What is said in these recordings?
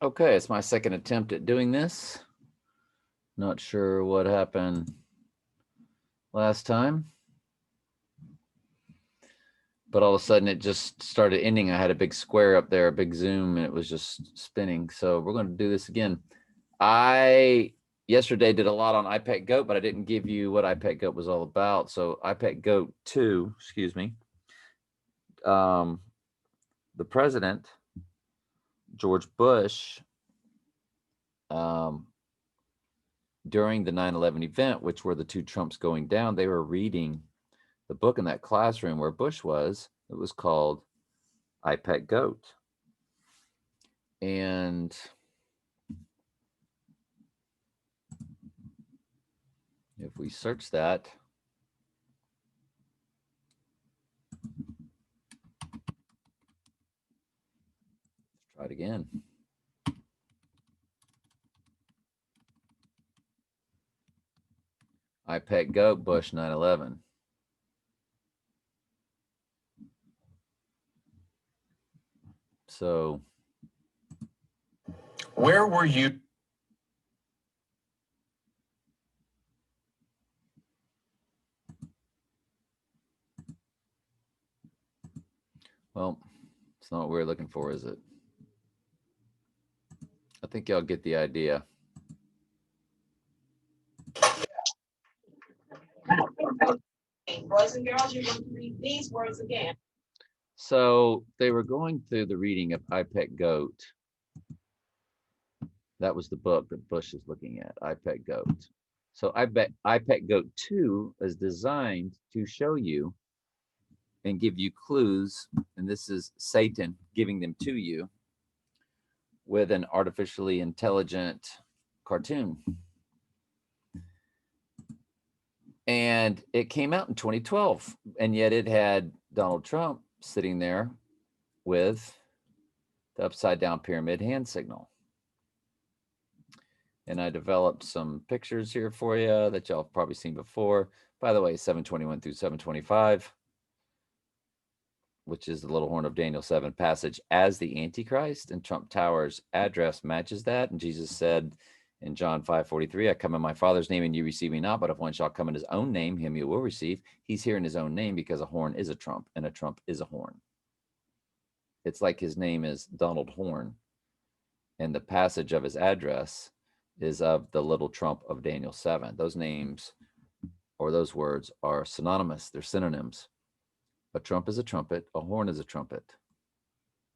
Okay, it's my second attempt at doing this. Not sure what happened last time, but all of a sudden it just started ending. I had a big square up there, a big zoom, and it was just spinning. So we're going to do this again. I yesterday did a lot on iPet Goat, but I didn't give you what iPet Goat was all about. So iPet Goat 2, excuse me. Um, the president, George Bush, um, during the 9/11 event, which were the two Trumps going down, they were reading the book in that classroom where Bush was. It was called I Pet Goat. And if we search that, let's try it again. I Pet Goat, Bush 9/11. So, Where were you? well, it's not what we're looking for, is it? I think y'all get the idea. Boys and girls, you're going to read these words again. So they were going through the reading of I Pet Goat. That was the book that Bush is looking at, I Pet Goat. So I Pet Goat 2 is designed to show you and give you clues. And this is Satan giving them to you with an artificially intelligent cartoon. And it came out in 2012. And yet it had Donald Trump sitting there with the upside down pyramid hand signal. And I developed some pictures here for you that y'all have probably seen before. By the way, 721 through 725, which is the little horn of Daniel 7 passage as the Antichrist, and Trump Tower's address matches that. And Jesus said in John 5:43, I come in my Father's name and you receive me not, but if one shall come in his own name, him you will receive. He's here in his own name because a horn is a trump and a trump is a horn. It's like his name is Donald Horn, and the passage of his address is of the little trump of Daniel 7. Those names or those words are synonymous, they're synonyms. A trump is a trumpet, a horn is a trumpet.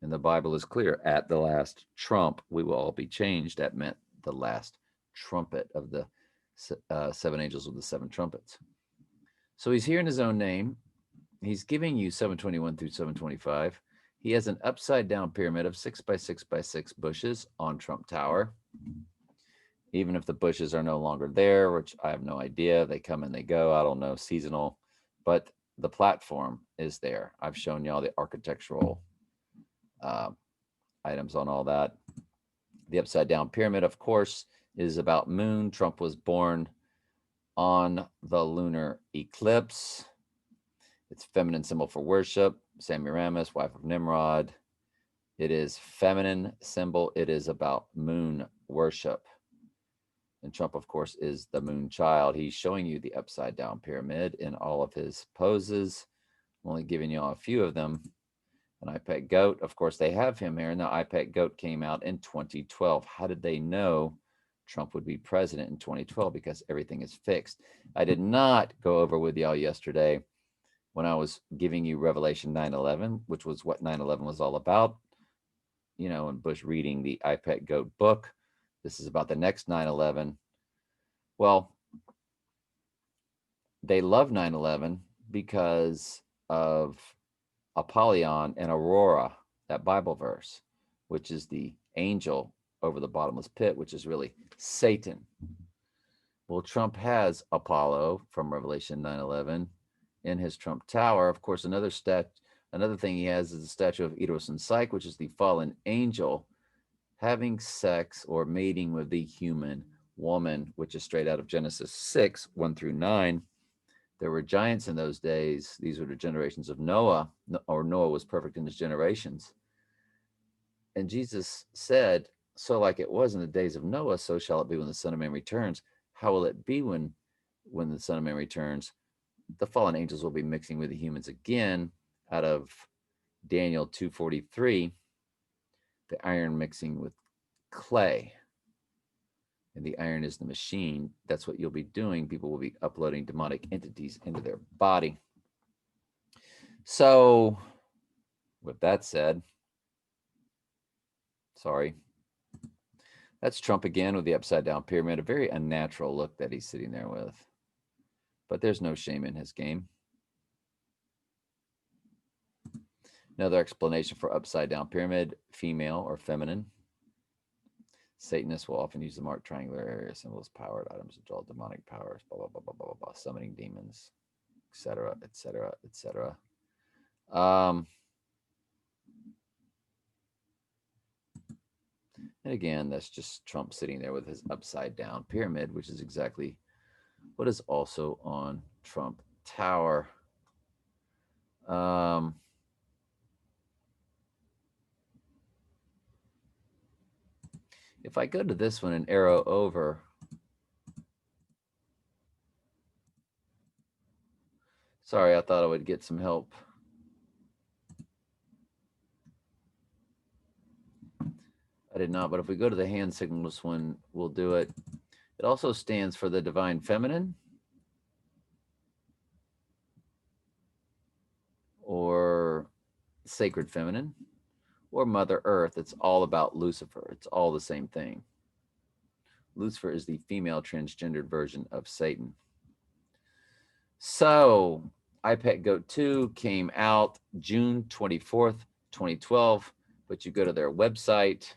And the Bible is clear, at the last trump, we will all be changed. That meant the last trumpet of the seven angels with the seven trumpets. So he's here in his own name. He's giving you 721 through 725. He has an upside down pyramid of 6 by 6 by 6 bushes on Trump Tower. Even if the bushes are no longer there, which I have no idea, they come and they go, I don't know, seasonal, but the platform is there. I've shown y'all the architectural uh, items on all that. The upside down pyramid, of course, is about moon. Trump was born on the lunar eclipse. It's feminine symbol for worship. Semiramis, wife of Nimrod. It is feminine symbol. It is about moon worship. And Trump, of course, is the moon child. He's showing you the upside down pyramid in all of his poses. I'm only giving you all a few of them. An I Pet Goat, of course, they have him here. And the I Pet Goat came out in 2012. How did they know Trump would be president in 2012? Because everything is fixed. I did not go over with y'all yesterday when I was giving you Revelation 9/11, which was what 9/11 was all about. You know, and Bush reading the I Pet Goat book. This is about the next 9/11. Well, they love 9/11 because of Apollyon and Aurora, that Bible verse, which is the angel over the bottomless pit, which is really Satan. Well, Trump has Apollo from Revelation 9/11 in his Trump Tower. Of course, another thing he has is the statue of Eros and Psyche, which is the fallen angel having sex or mating with the human woman, which is straight out of Genesis 6, 1 through 9. There were giants in those days. These were the generations of Noah, or Noah was perfect in his generations. And Jesus said, So like it was in the days of Noah, so shall it be when the Son of Man returns. How will it be when the Son of Man returns? The fallen angels will be mixing with the humans again, out of Daniel 2:43, the iron mixing with clay. And the iron is the machine. That's what you'll be doing. People will be uploading demonic entities into their body. So, with that said, sorry, that's Trump again with the upside down pyramid. A very unnatural look that he's sitting there with. But there's no shame in his game. Another explanation for upside down pyramid, female or feminine. Satanists will often use the marked triangular area symbols, powered items to draw demonic powers, blah, blah, blah, blah, blah, blah, summoning demons, etc., etc., etc. And again, that's just Trump sitting there with his upside down pyramid, which is exactly what is also on Trump Tower. If I go to this one and arrow over, sorry, I thought I would get some help. I did not, but if we go to the hand signals one, we'll do it. It also stands for the divine feminine, or sacred feminine, or Mother Earth. It's all about Lucifer. It's all the same thing. Lucifer is the female transgendered version of Satan. So, Pet Goat 2 came out June 24th, 2012, but you go to their website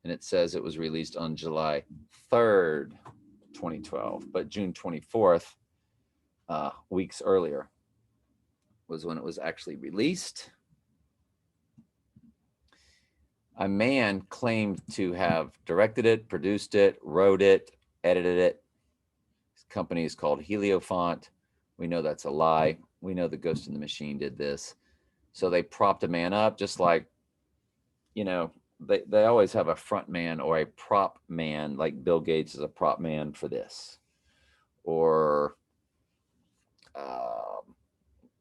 and it says it was released on July 3rd, 2012, but June 24th, weeks earlier, was when it was actually released. A man claimed to have directed it, produced it, wrote it, edited it. His company is called Heliofant. We know that's a lie. We know the Ghost in the Machine did this. So they propped a man up, just like, you know, they always have a front man or a prop man, like Bill Gates is a prop man for this. Or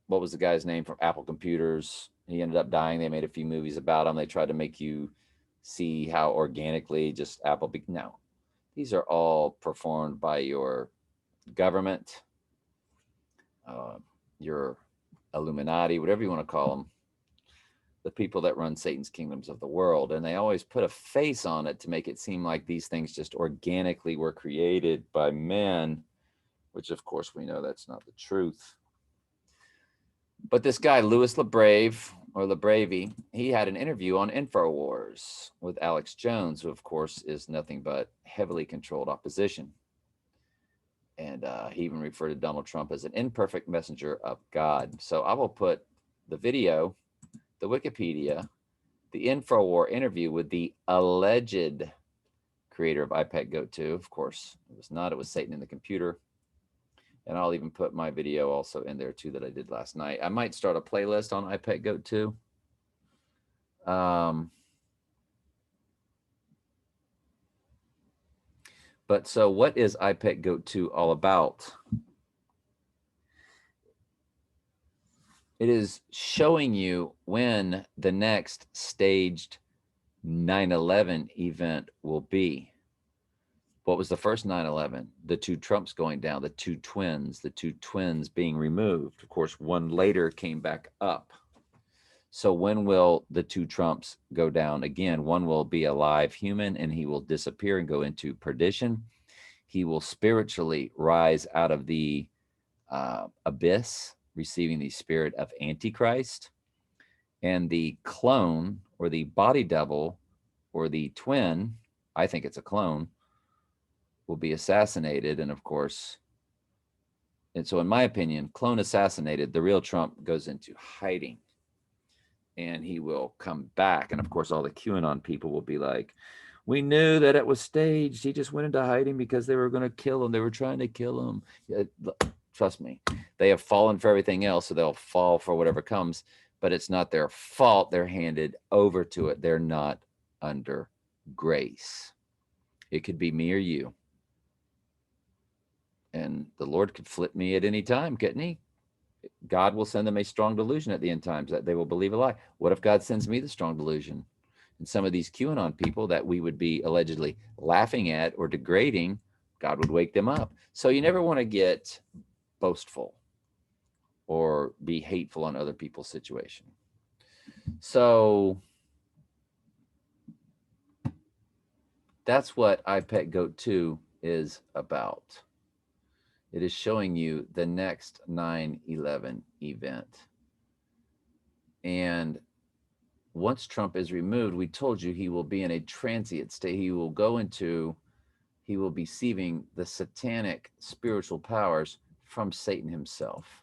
what was the guy's name from Apple Computers? He ended up dying. They made a few movies about him. They tried to make you see how organically just Apple. No, these are all performed by your government, your Illuminati, whatever you want to call them, the people that run Satan's kingdoms of the world. And they always put a face on it to make it seem like these things just organically were created by men, which of course we know that's not the truth. But this guy, Louis LaBrave, or LaBravey, he had an interview on InfoWars with Alex Jones, who of course is nothing but heavily controlled opposition. And he even referred to Donald Trump as an imperfect messenger of God. So I will put the video, the Wikipedia, the InfoWar interview with the alleged creator of Pet Goat 2. Of course, it was not. It was Satan in the computer. And I'll even put my video also in there too that I did last night. I might start a playlist on Pet Goat 2. But so what is Pet Goat 2 all about? It is showing you when the next staged 9/11 event will be. What was the first 9/11? The two Trumps going down, the two twins being removed. Of course, one later came back up. So when will the two Trumps go down again? One will be a live human and he will disappear and go into perdition. He will spiritually rise out of the abyss, receiving the spirit of Antichrist. And the clone, or the body double, or the twin, I think it's a clone, will be assassinated. And of course, and so in my opinion, clone assassinated, the real Trump goes into hiding and he will come back. And of course, all the QAnon people will be like, we knew that it was staged. He just went into hiding because they were going to kill him. They were trying to kill him. Trust me, they have fallen for everything else, so they'll fall for whatever comes, but it's not their fault. They're handed over to it. They're not under grace. It could be me or you. And the Lord could flip me at any time, couldn't he? God will send them a strong delusion at the end times that they will believe a lie. What if God sends me the strong delusion? And some of these QAnon people that we would be allegedly laughing at or degrading, God would wake them up. So you never want to get boastful or be hateful on other people's situation. So that's what Pet Goat 2 is about. It is showing you the next 9/11 event. And once Trump is removed, we told you he will be in a transient state. He will be receiving the satanic spiritual powers from Satan himself.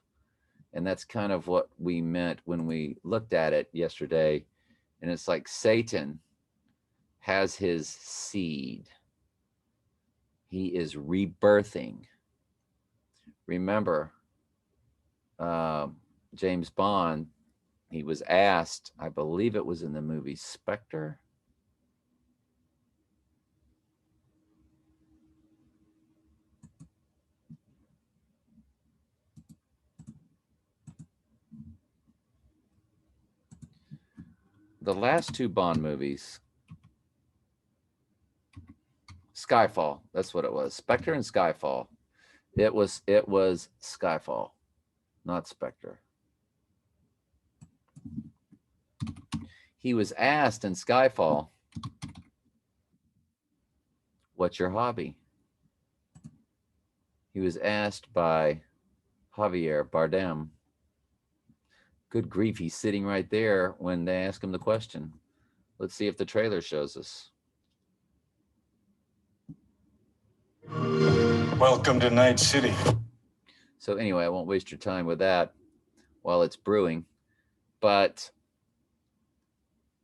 And that's kind of what we meant when we looked at it yesterday. And it's like Satan has his seed. He is rebirthing. Remember, James Bond, he was asked, I believe it was in the movie Spectre. The last two Bond movies, Skyfall, that's what it was. Spectre and Skyfall. It was Skyfall, not Spectre. He was asked in Skyfall, what's your hobby? He was asked by Javier Bardem. Good grief, he's sitting right there when they ask him the question. Let's see if the trailer shows us. Welcome to Night City. So anyway, I won't waste your time with that while it's brewing. But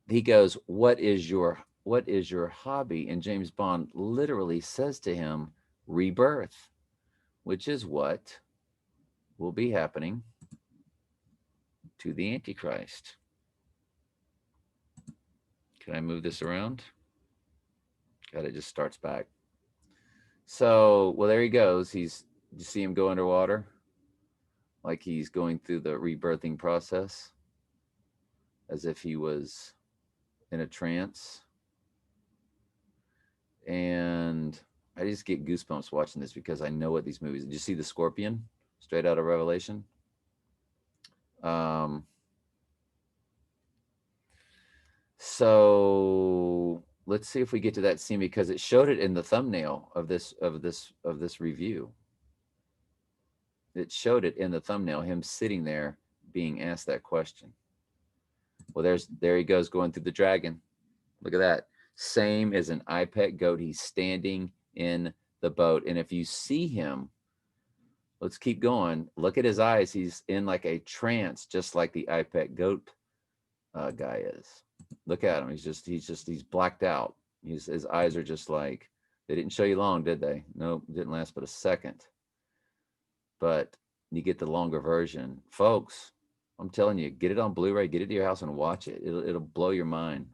he goes, what is your hobby? And James Bond literally says to him, rebirth, which is what will be happening to the Antichrist. Can I move this around? God, it just starts back. So, well, there he goes. You see him go underwater? Like he's going through the rebirthing process as if he was in a trance. And I just get goosebumps watching this because I know what these movies. Did you see the Scorpion straight out of Revelation? So let's see if we get to that scene because it showed it in the thumbnail of this review. It showed it in the thumbnail, him sitting there being asked that question. Well, there he goes going through the dragon. Look at that. Same as an Pet Goat. He's standing in the boat. And if you see him, let's keep going. Look at his eyes. He's in like a trance, just like the Pet Goat guy is. Look at him. He's blacked out. His eyes are just like, they didn't show you long, did they? No, didn't last but a second. But you get the longer version. Folks, I'm telling you, get it on Blu-ray, get it to your house and watch it. It'll blow your mind.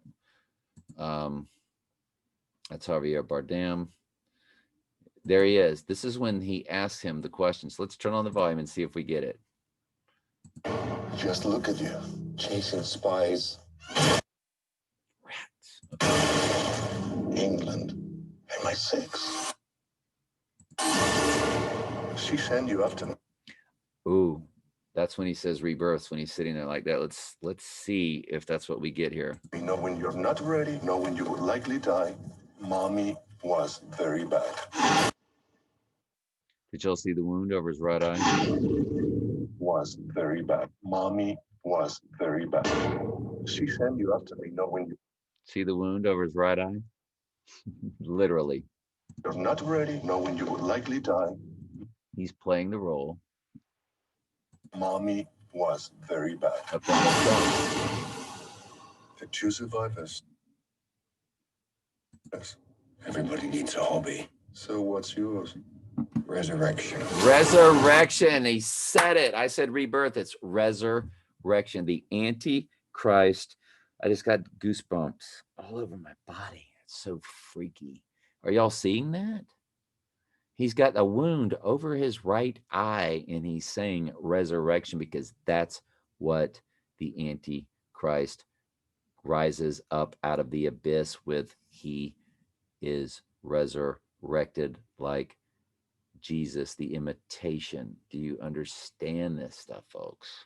That's Javier Bardem. There he is. This is when he asks him the questions. Let's turn on the volume and see if we get it. Just look at you, chasing spies. Rats. England, MI6. She send you after me. Ooh, that's when he says rebirths, when he's sitting there like that. Let's see if that's what we get here. You know when you're not ready, know when you would likely die. Mommy was very bad. Did y'all see the wound over his right eye? Was very bad. Mommy was very bad. She send you after me, know when See the wound over his right eye? Literally. you're not ready, know when you would likely die. He's playing the role. Mommy was very bad. Of Donald Trump. The two survivors. Yes. Everybody needs a hobby. So what's yours? Resurrection. Resurrection. He said it. I said rebirth. It's resurrection. The Antichrist. I just got goosebumps all over my body. That's so freaky. Are y'all seeing that? He's got a wound over his right eye, and he's saying resurrection because that's what the Antichrist rises up out of the abyss with. He is resurrected like Jesus, the imitation. Do you understand this stuff, folks?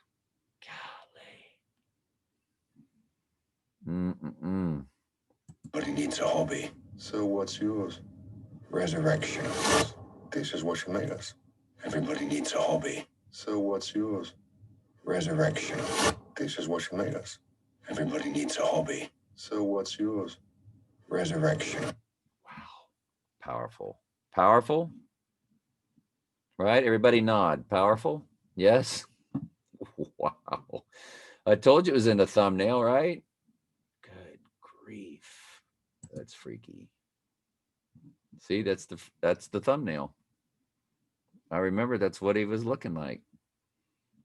Golly. But he needs a hobby. So what's yours? Resurrection. This is what you made us. Everybody needs a hobby. So what's yours? Resurrection. This is what you made us. Everybody needs a hobby. So what's yours? Resurrection. Wow. Powerful. Powerful? Right? Everybody nod. Powerful? Yes? Wow. I told you it was in the thumbnail, right? Good grief. That's freaky. See, that's the thumbnail. I remember that's what he was looking like.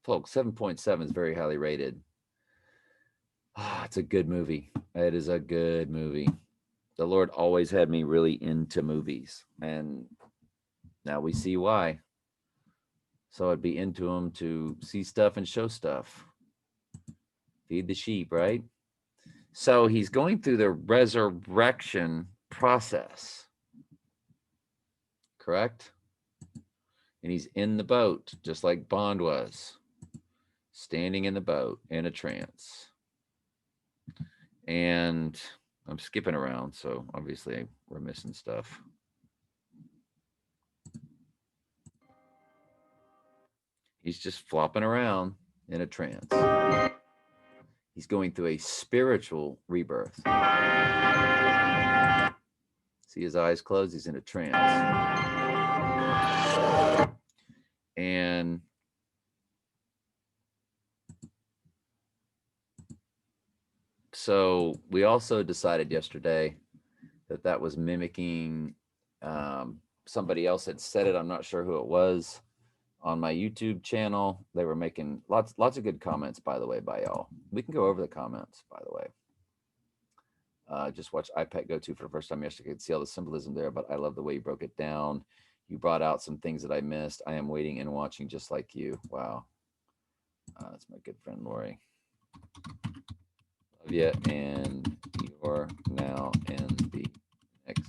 Folks, 7.7 is very highly rated. It's a good movie. It is a good movie. The Lord always had me really into movies, and now we see why. So I'd be into them to see stuff and show stuff. Feed the sheep, right? So he's going through the resurrection process. Correct? And he's in the boat, just like Bond was, standing in the boat in a trance. And I'm skipping around, so obviously we're missing stuff. He's just flopping around in a trance. He's going through a spiritual rebirth. See his eyes closed? He's in a trance. And so we also decided yesterday that that was mimicking somebody else had said it. I'm not sure who it was on my YouTube channel. They were making lots of good comments, by the way, by y'all. We can go over the comments, by the way. Just watch Pet Goat Oct for the first time yesterday. I could see all the symbolism there, but I love the way you broke it down. You brought out some things that I missed. I am waiting and watching just like you. Wow. That's my good friend, Lori. Love you, and you're now in the next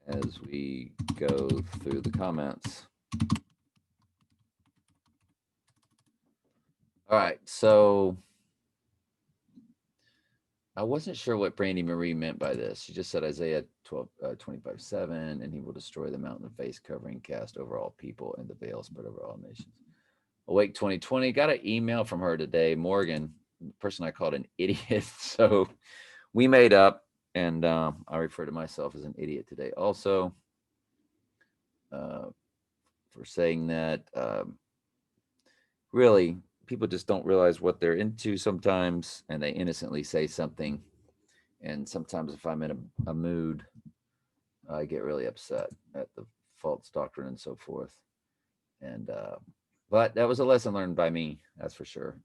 video. As we go through the comments. All right, so I wasn't sure what Brandy Marie meant by this. She just said Isaiah 25:7, and he will destroy the mountain of face covering cast over all people and the veil spread over all nations. Awake 2020, got an email from her today, Morgan, the person I called an idiot. So we made up, and I refer to myself as an idiot today also for saying that. Really, people just don't realize what they're into sometimes, and they innocently say something. And sometimes if I'm in a mood, I get really upset at the false doctrine and so forth. And but that was a lesson learned by me, that's for sure.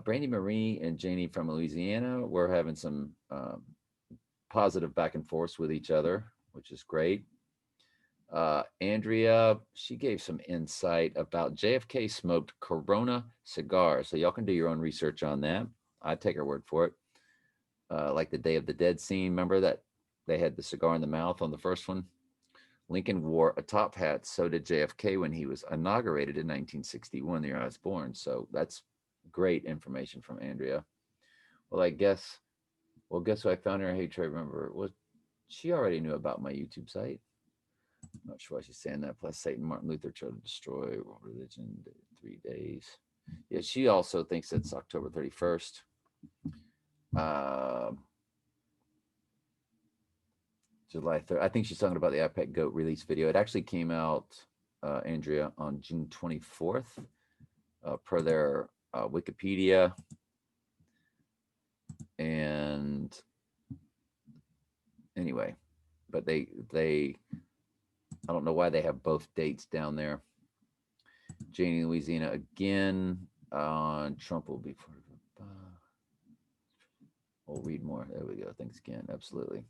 Brandy Marie and Janie from Louisiana were having some positive back and forth with each other, which is great. Andrea, she gave some insight about JFK smoked Corona cigars. So y'all can do your own research on that. I take her word for it. Like the Day of the Dead scene, remember that they had the cigar in the mouth on the first one? Lincoln wore a top hat. So did JFK when he was inaugurated in 1961, the year I was born. So that's great information from Andrea. Well, guess who I found her? Hey, Trey, remember, she already knew about my YouTube site. I'm not sure why she's saying that. Plus, Satan, Martin Luther tried to destroy world religion in 3 days. Yeah, she also thinks it's October 31st. July 3rd. I think she's talking about the Pet Goat release video. It actually came out, Andrea, on June 24th, per their Wikipedia. And anyway, but they I don't know why they have both dates down there. Janie, Louisiana, again, on Trump will be part of it. We'll read more. There we go. Thanks again. Absolutely.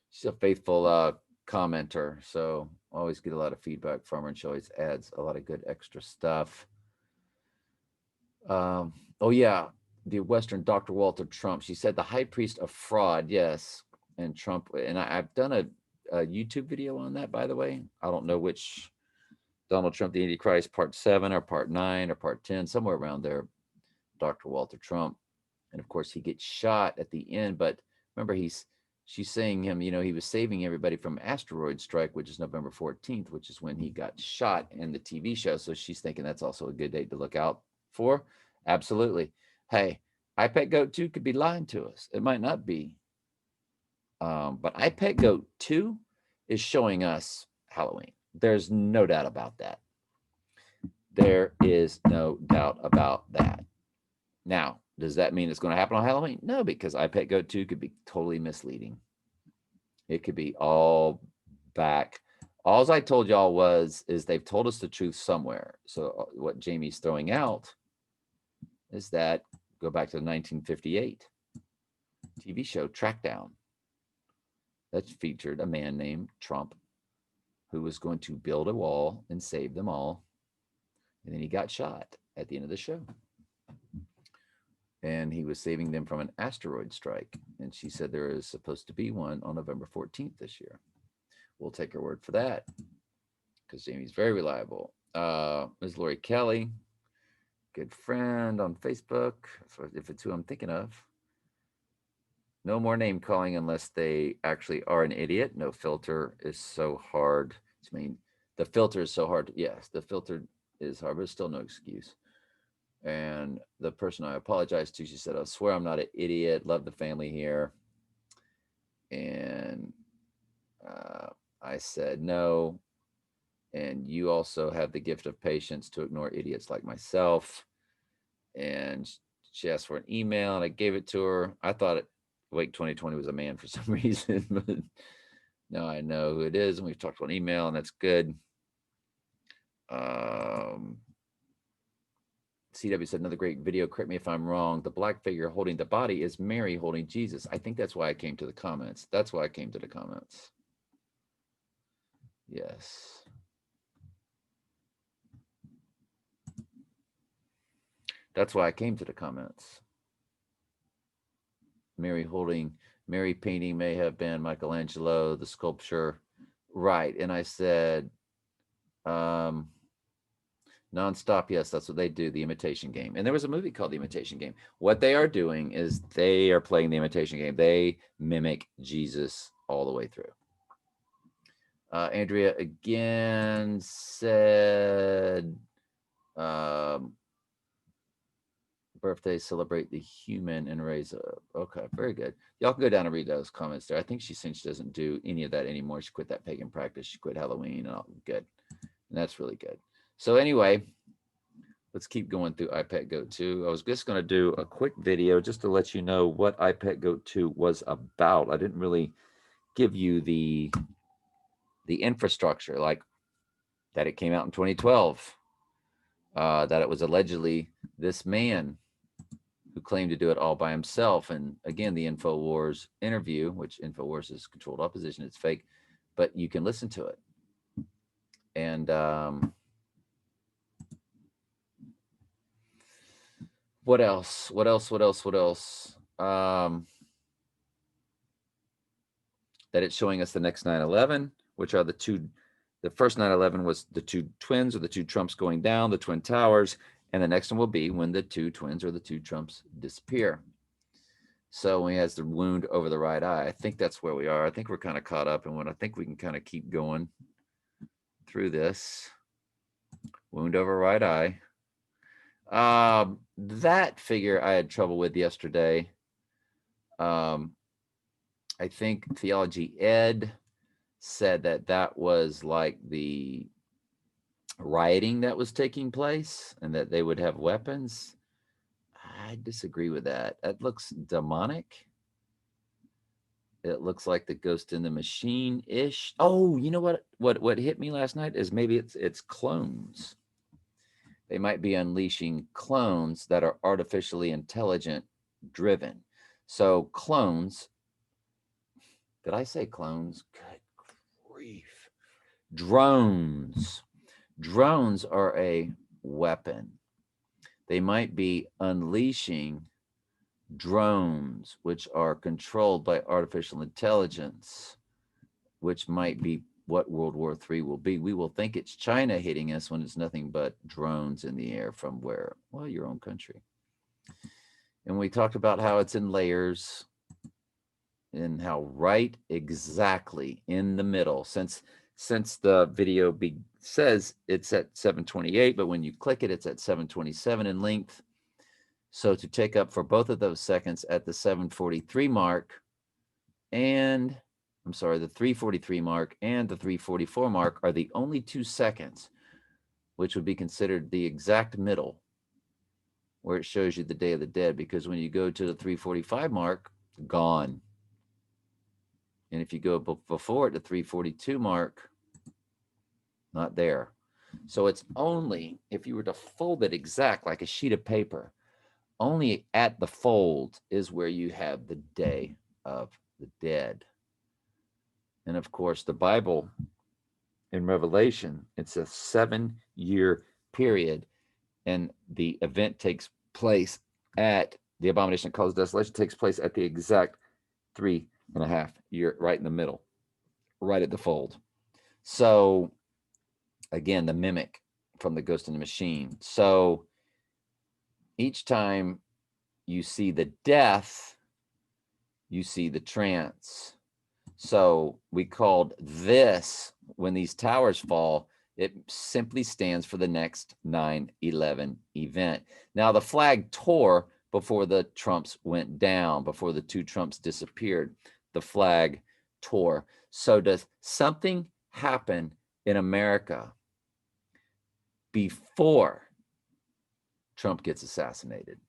She's a faithful commenter, so always get a lot of feedback from her, and she always adds a lot of good extra stuff. Oh yeah, the Western Dr. Walter Trump. She said the high priest of fraud. Yes, and Trump. And I've done a YouTube video on that, by the way. I don't know which Donald Trump, the Antichrist, part 7 or part 9 or part 10, somewhere around there. Dr. Walter Trump, and of course he gets shot at the end. But remember, she's saying him. He was saving everybody from asteroid strike, which is November 14th, which is when he got shot in the TV show. So she's thinking that's also a good date to look out for. Absolutely. Hey, iPet Goat 2 could be lying to us. It might not be. But iPet Goat 2 is showing us Halloween. There's no doubt about that. There is no doubt about that. Now, does that mean it's going to happen on Halloween? No, because iPet Goat 2 could be totally misleading. It could be all back. All I told y'all is they've told us the truth somewhere. So what Jamie's throwing out is that go back to the 1958 TV show Trackdown that featured a man named Trump who was going to build a wall and save them all. And then he got shot at the end of the show. And he was saving them from an asteroid strike. And she said there is supposed to be one on November 14th this year. We'll take her word for that because Jamie's very reliable. Ms. Lori Kelly, good friend on Facebook, if it's who I'm thinking of. No more name calling unless they actually are an idiot. No filter is so hard. I mean, the filter is so hard. Yes, the filter is hard, but it's still no excuse. And the person I apologized to, she said, I swear I'm not an idiot. Love the family here. And I said, no. And you also have the gift of patience to ignore idiots like myself. And she asked for an email, and I gave it to her. I thought Wake 2020 was a man for some reason, but now I know who it is. And we've talked on email, and that's good. CW said another great video. Correct me if I'm wrong. The black figure holding the body is Mary holding Jesus. I think that's why I came to the comments. That's why I came to the comments. Yes. That's why I came to the comments. Mary painting may have been Michelangelo, the sculpture. Right. And I said, nonstop, yes, that's what they do, the Imitation Game. And there was a movie called The Imitation Game. What they are doing is they are playing the Imitation Game. They mimic Jesus all the way through. Andrea again said, birthday, celebrate the human and raise up. Okay, very good. Y'all can go down and read those comments there. I think she said she doesn't do any of that anymore. She quit that pagan practice. She quit Halloween and all good. And that's really good. So anyway, let's keep going through iPet Goat 2. I was just going to do a quick video just to let you know what iPet Goat 2 was about. I didn't really give you the infrastructure, like that it came out in 2012, that it was allegedly this man who claimed to do it all by himself. And again, the InfoWars interview, which InfoWars is controlled opposition, it's fake, but you can listen to it. And what else? That it's showing us the next 9/11, which are the first 9/11 was the two twins or the two Trumps going down, the Twin Towers. And the next one will be when the two twins or the two Trumps disappear. So when he has the wound over the right eye, I think that's where we are. I think we're kind of caught up in what I think we can kind of keep going through this. Wound over right eye. That figure I had trouble with yesterday. I think Theology Ed said that was like the rioting that was taking place and that they would have weapons. I disagree with that. That looks demonic. It looks like the Ghost in the Machine-ish. Oh, you know what hit me last night is maybe it's clones. They might be unleashing clones that are artificially intelligent driven. So clones, did I say clones? Good grief. Drones. Drones are a weapon. They might be unleashing drones, which are controlled by artificial intelligence, which might be what World War III will be. We will think it's China hitting us when it's nothing but drones in the air from where? Well, your own country. And we talked about how it's in layers and how right exactly in the middle, since the video says it's at 728, but when you click it, it's at 727 in length. So to take up for both of those seconds at the 743 mark and I'm sorry, the 343 mark and the 344 mark are the only 2 seconds, which would be considered the exact middle where it shows you the Day of the Dead, because when you go to the 345 mark, gone. And if you go before it, the 342 mark, not there. So it's only, if you were to fold it exact like a sheet of paper, only at the fold is where you have the Day of the Dead. And of course, the Bible in Revelation, it's a 7-year period. And the event takes place at the abomination that causes desolation takes place at the exact 3.5 year, right in the middle, right at the fold. So again, the mimic from the Ghost in the Machine. So each time you see the death, you see the trance. So we called this, when these towers fall, it simply stands for the next 9/11 event. Now the flag tore before the Trumps went down, before the 2 Trumps disappeared, the flag tore. So does something happen in America before Trump gets assassinated?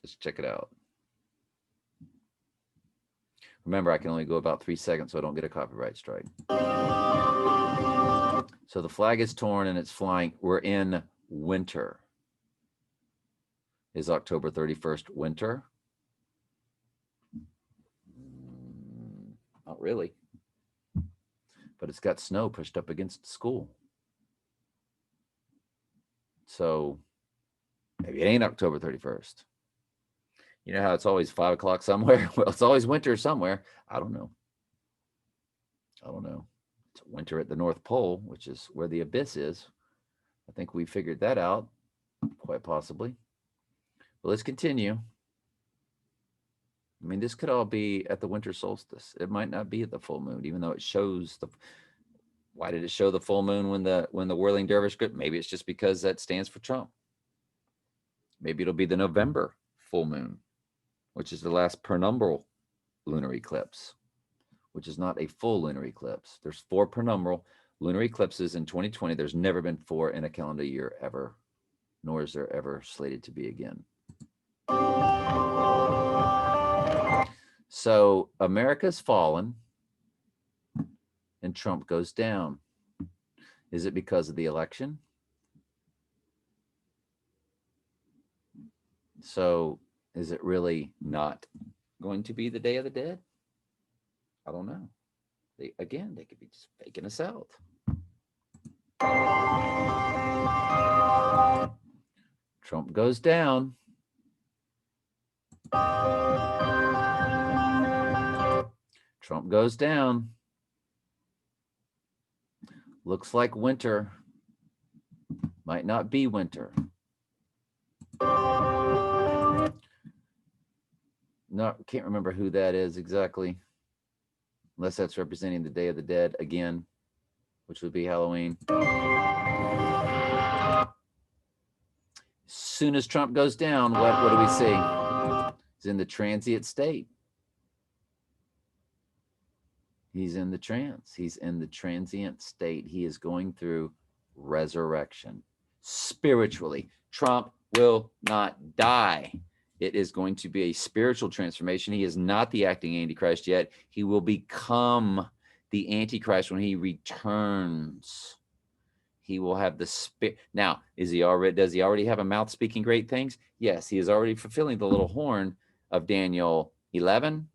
Let's check it out. Remember, I can only go about 3 seconds, so I don't get a copyright strike. So the flag is torn and it's flying. We're in winter. Is October 31st winter? Not really. But it's got snow pushed up against the school. So maybe it ain't October 31st. You know how it's always 5 o'clock somewhere? Well, it's always winter somewhere. I don't know. It's winter at the North Pole, which is where the abyss is. I think we figured that out, quite possibly. But let's continue. I mean, this could all be at the winter solstice. It might not be at the full moon, even though it shows the. Why did it show the full moon when the whirling dervish could? Maybe it's just because that stands for Trump. Maybe it'll be the November full moon, which is the last penumbral lunar eclipse, which is not a full lunar eclipse. There's 4 penumbral lunar eclipses in 2020. There's never been 4 in a calendar year ever, nor is there ever slated to be again. So America's fallen and Trump goes down. Is it because of the election? So is it really not going to be the Day of the Dead? I don't know. They could be just faking us out. Trump goes down. Trump goes down. Looks like winter. Might not be winter. No, can't remember who that is exactly. Unless that's representing the Day of the Dead again, which would be Halloween. As soon as Trump goes down, what do we see? He's in the transient state. He's in the trance. He's in the transient state. He is going through resurrection. Spiritually, Trump will not die. It is going to be a spiritual transformation. He is not the acting Antichrist yet. He will become the Antichrist when he returns. He will have the spirit. Now, does he already have a mouth speaking great things? Yes, he is already fulfilling the little horn of Daniel 11.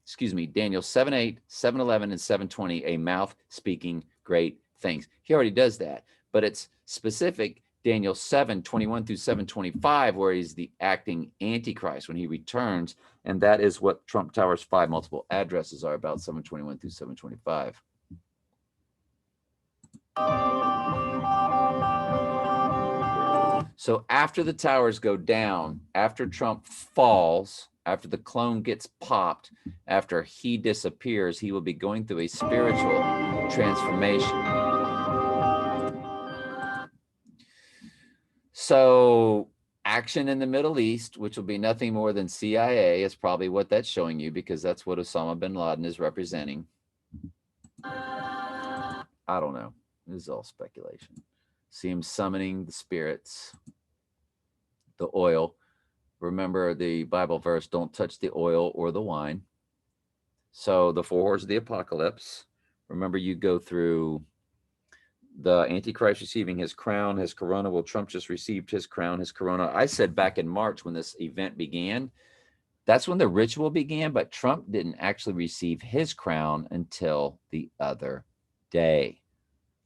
Excuse me, Daniel 7:8, 7:11, and 7:20, a mouth speaking great things. He already does that, but it's specific Daniel 7:21 through 7:25, where he's the acting Antichrist when he returns. And that is what Trump Tower's 5 multiple addresses are about, 7:21 through 7:25. So after the towers go down, after Trump falls, after the clone gets popped, after he disappears, he will be going through a spiritual transformation. So action in the Middle East, which will be nothing more than CIA, is probably what that's showing you, because that's what Osama bin Laden is representing. I don't know. This is all speculation. See him summoning the spirits, the oil. Remember the Bible verse, don't touch the oil or the wine. So the 4 horrors of the apocalypse. Remember, you go through the Antichrist receiving his crown, his corona. Well, Trump just received his crown, his corona. I said back in March when this event began, that's when the ritual began, but Trump didn't actually receive his crown until the other day,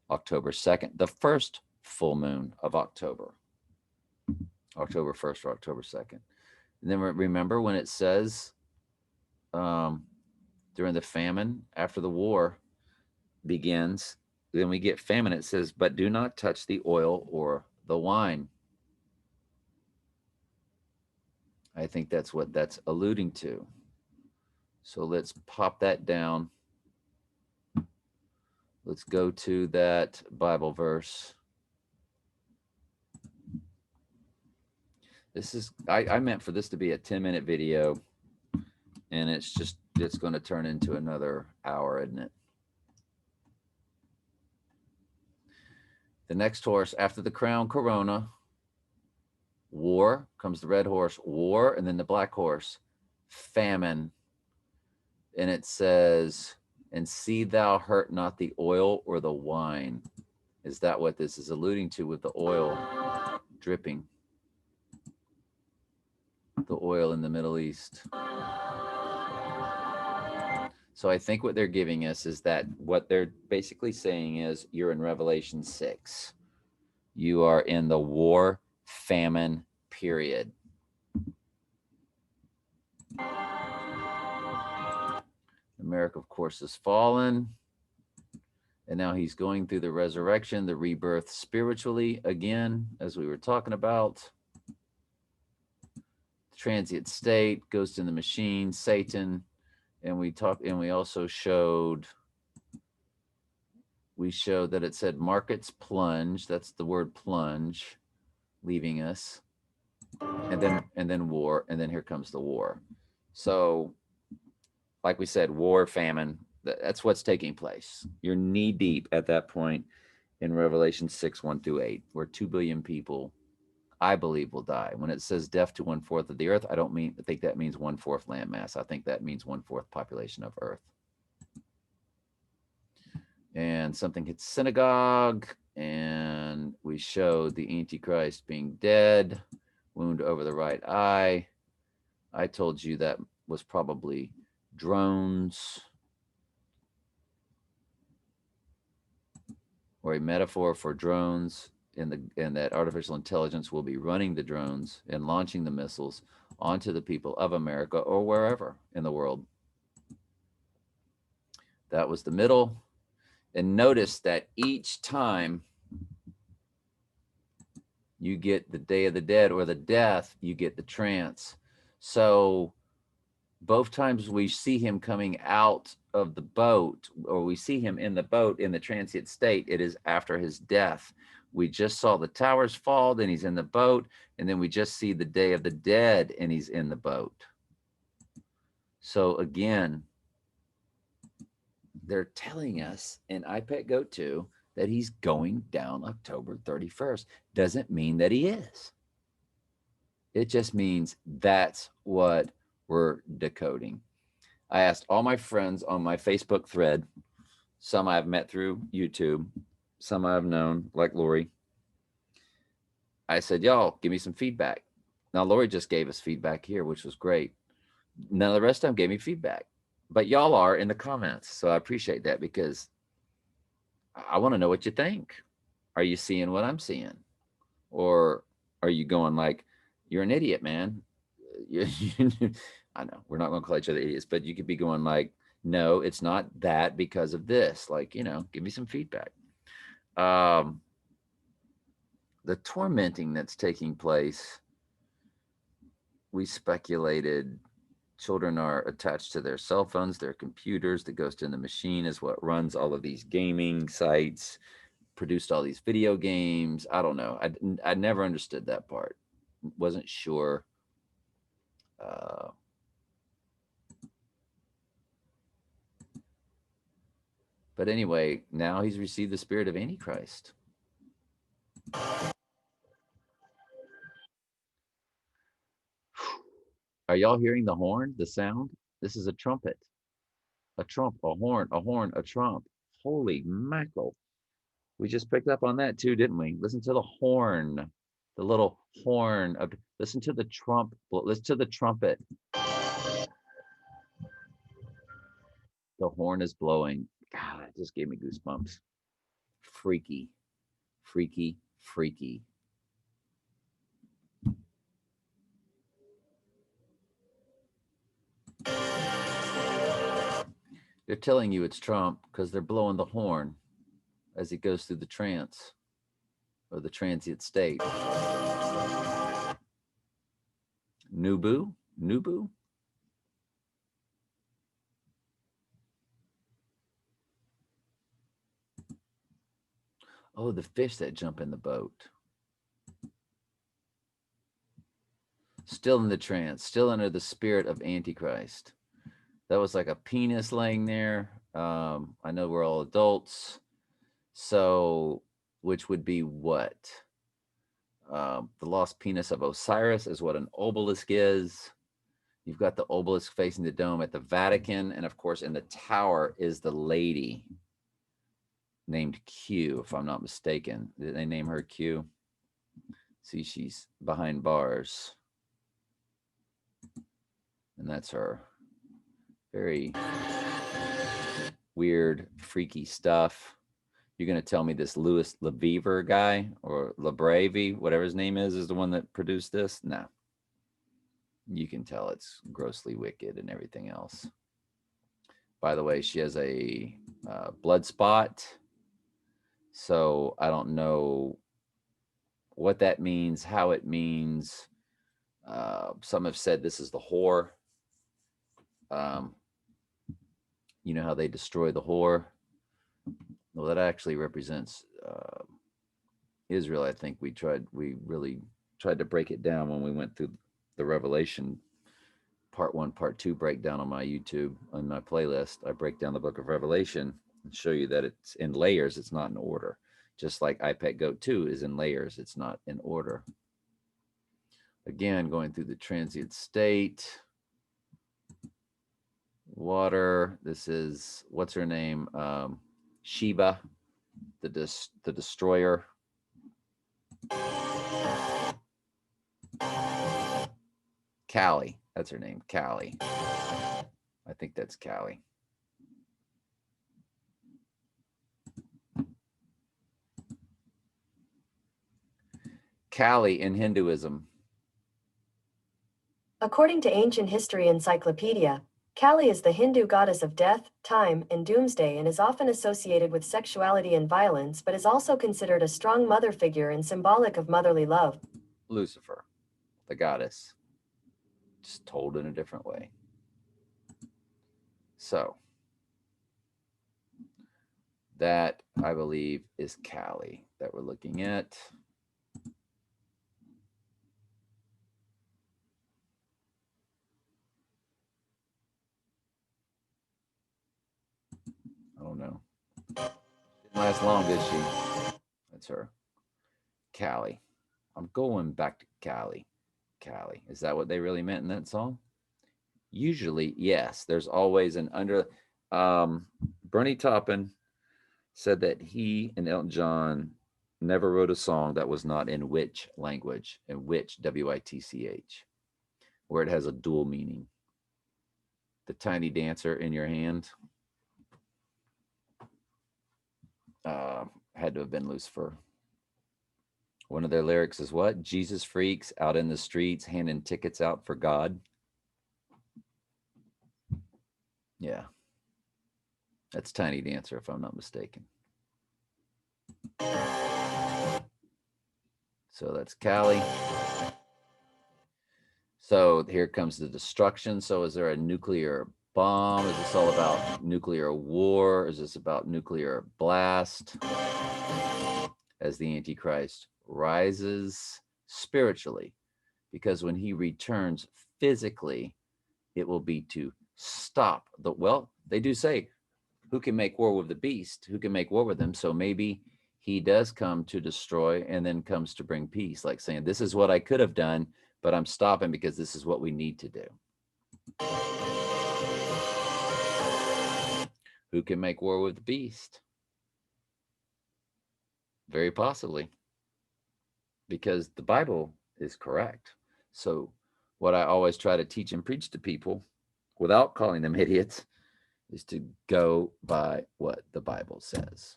October 2nd, the first full moon of October, October 1st or October 2nd. And then remember when it says during the famine, after the war begins, then we get famine. It says, but do not touch the oil or the wine. I think that's what that's alluding to. So let's pop that down. Let's go to that Bible verse. This is, I meant for this to be a 10-minute video, and it's going to turn into another hour, isn't it? The next horse after the crown, corona, war, comes the red horse, war, and then the black horse, famine. And it says, and see thou hurt not the oil or the wine. Is that what this is alluding to with the oil dripping? The oil in the Middle East. So I think what they're giving us is that what they're basically saying is you're in Revelation 6. You are in the war famine period. America, of course, has fallen. And now he's going through the resurrection, the rebirth spiritually again, as we were talking about. Transient state, ghost in the machine, Satan. And we also showed that it said markets plunge. That's the word plunge, leaving us. And then war, and then here comes the war. So like we said, war, famine, that's what's taking place. You're knee deep at that point in Revelation 6, 1 through 8, where 2 billion people, I believe, will die. When it says death to 1/4 of the earth, I think that means 1/4 landmass. I think that means 1/4 population of earth. And something hits synagogue, and we showed the Antichrist being dead, wound over the right eye. I told you that was probably drones, or a metaphor for drones, and that artificial intelligence will be running the drones and launching the missiles onto the people of America or wherever in the world. That was the middle. And notice that each time you get the Day of the Dead or the death, you get the trance. So both times we see him coming out of the boat, or we see him in the boat in the transient state, it is after his death. We just saw the towers fall, then he's in the boat, and then we just see the Day of the Dead and he's in the boat. So again, they're telling us in Pet Goat 2 that he's going down October 31st. Doesn't mean that he is. It just means that's what we're decoding. I asked all my friends on my Facebook thread, some I've met through YouTube, some I've known, like Lori. I said, y'all, give me some feedback. Now, Lori just gave us feedback here, which was great. None of the rest of them gave me feedback, but y'all are in the comments. So I appreciate that because I want to know what you think. Are you seeing what I'm seeing? Or are you going like, you're an idiot, man? I know we're not going to call each other idiots, but you could be going like, no, it's not that because of this. Like, give me some feedback. The tormenting that's taking place, we speculated children are attached to their cell phones, their computers. The ghost in the machine is what runs all of these gaming sites, produced all these video games. I don't know. I never understood that part. Wasn't sure. But anyway, now he's received the spirit of Antichrist. Are y'all hearing the horn, the sound? This is a trumpet, a trump, a horn, a trump. Holy mackerel. We just picked up on that too, didn't we? Listen to the horn, the little horn. Listen to the trump. Listen to the trumpet. The horn is blowing. God, it just gave me goosebumps. Freaky, freaky, freaky. They're telling you it's Trump because they're blowing the horn as he goes through the trance or the transient state. Nubu? Nubu? Oh, the fish that jump in the boat. Still in the trance, still under the spirit of Antichrist. That was like a penis laying there. I know we're all adults. So, which would be what? The lost penis of Osiris is what an obelisk is. You've got the obelisk facing the dome at the Vatican. And of course, in the tower is the lady named Q, if I'm not mistaken. Did they name her Q? See, she's behind bars. And that's her. Very weird, freaky stuff. You're going to tell me this Louis LeViver guy or LeBravy, whatever his name is the one that produced this? No. You can tell it's grossly wicked and everything else. By the way, she has a blood spot. So I don't know what that means, how it means. Some have said this is the whore. You know how they destroy the whore? Well, that actually represents Israel. I think we really tried to break it down when we went through the Revelation part 1, part 2 breakdown on my YouTube, on my playlist. I break down the book of Revelation and show you that it's in layers. It's not in order. Just like Pet Goat 2 is in layers. It's not in order. Again, going through the transient state. Water. This is, what's her name? Sheba, the destroyer. Callie, that's her name, Callie. I think that's Callie. Kali in Hinduism. According to Ancient History Encyclopedia, Kali is the Hindu goddess of death, time, and doomsday and is often associated with sexuality and violence, but is also considered a strong mother figure and symbolic of motherly love. Lucifer, the goddess, just told in a different way. So, that, I believe, is Kali that we're looking at. I don't know. Didn't last long, did she? That's her. Kali. I'm going back to Kali. Kali. Is that what they really meant in that song? Usually, yes. There's always an under. Bernie Taupin said that he and Elton John never wrote a song that was not in which language, in which, W-I-T-C-H, where it has a dual meaning. The Tiny Dancer in Your Hand had to have been Lucifer. One of their lyrics is what? Jesus freaks out in the streets handing tickets out for God. Yeah. That's Tiny Dancer, if I'm not mistaken. So that's Callie. So here comes the destruction. So is there a nuclear bomb? Is this all about nuclear war? Is this about nuclear blast? As the Antichrist rises spiritually, because when he returns physically, it will be to stop the, well, they do say, who can make war with the beast? Who can make war with him? So maybe he does come to destroy and then comes to bring peace, like saying, this is what I could have done, but I'm stopping because this is what we need to do. Who can make war with the beast? Very possibly, because the Bible is correct. So what I always try to teach and preach to people without calling them idiots is to go by what the Bible says.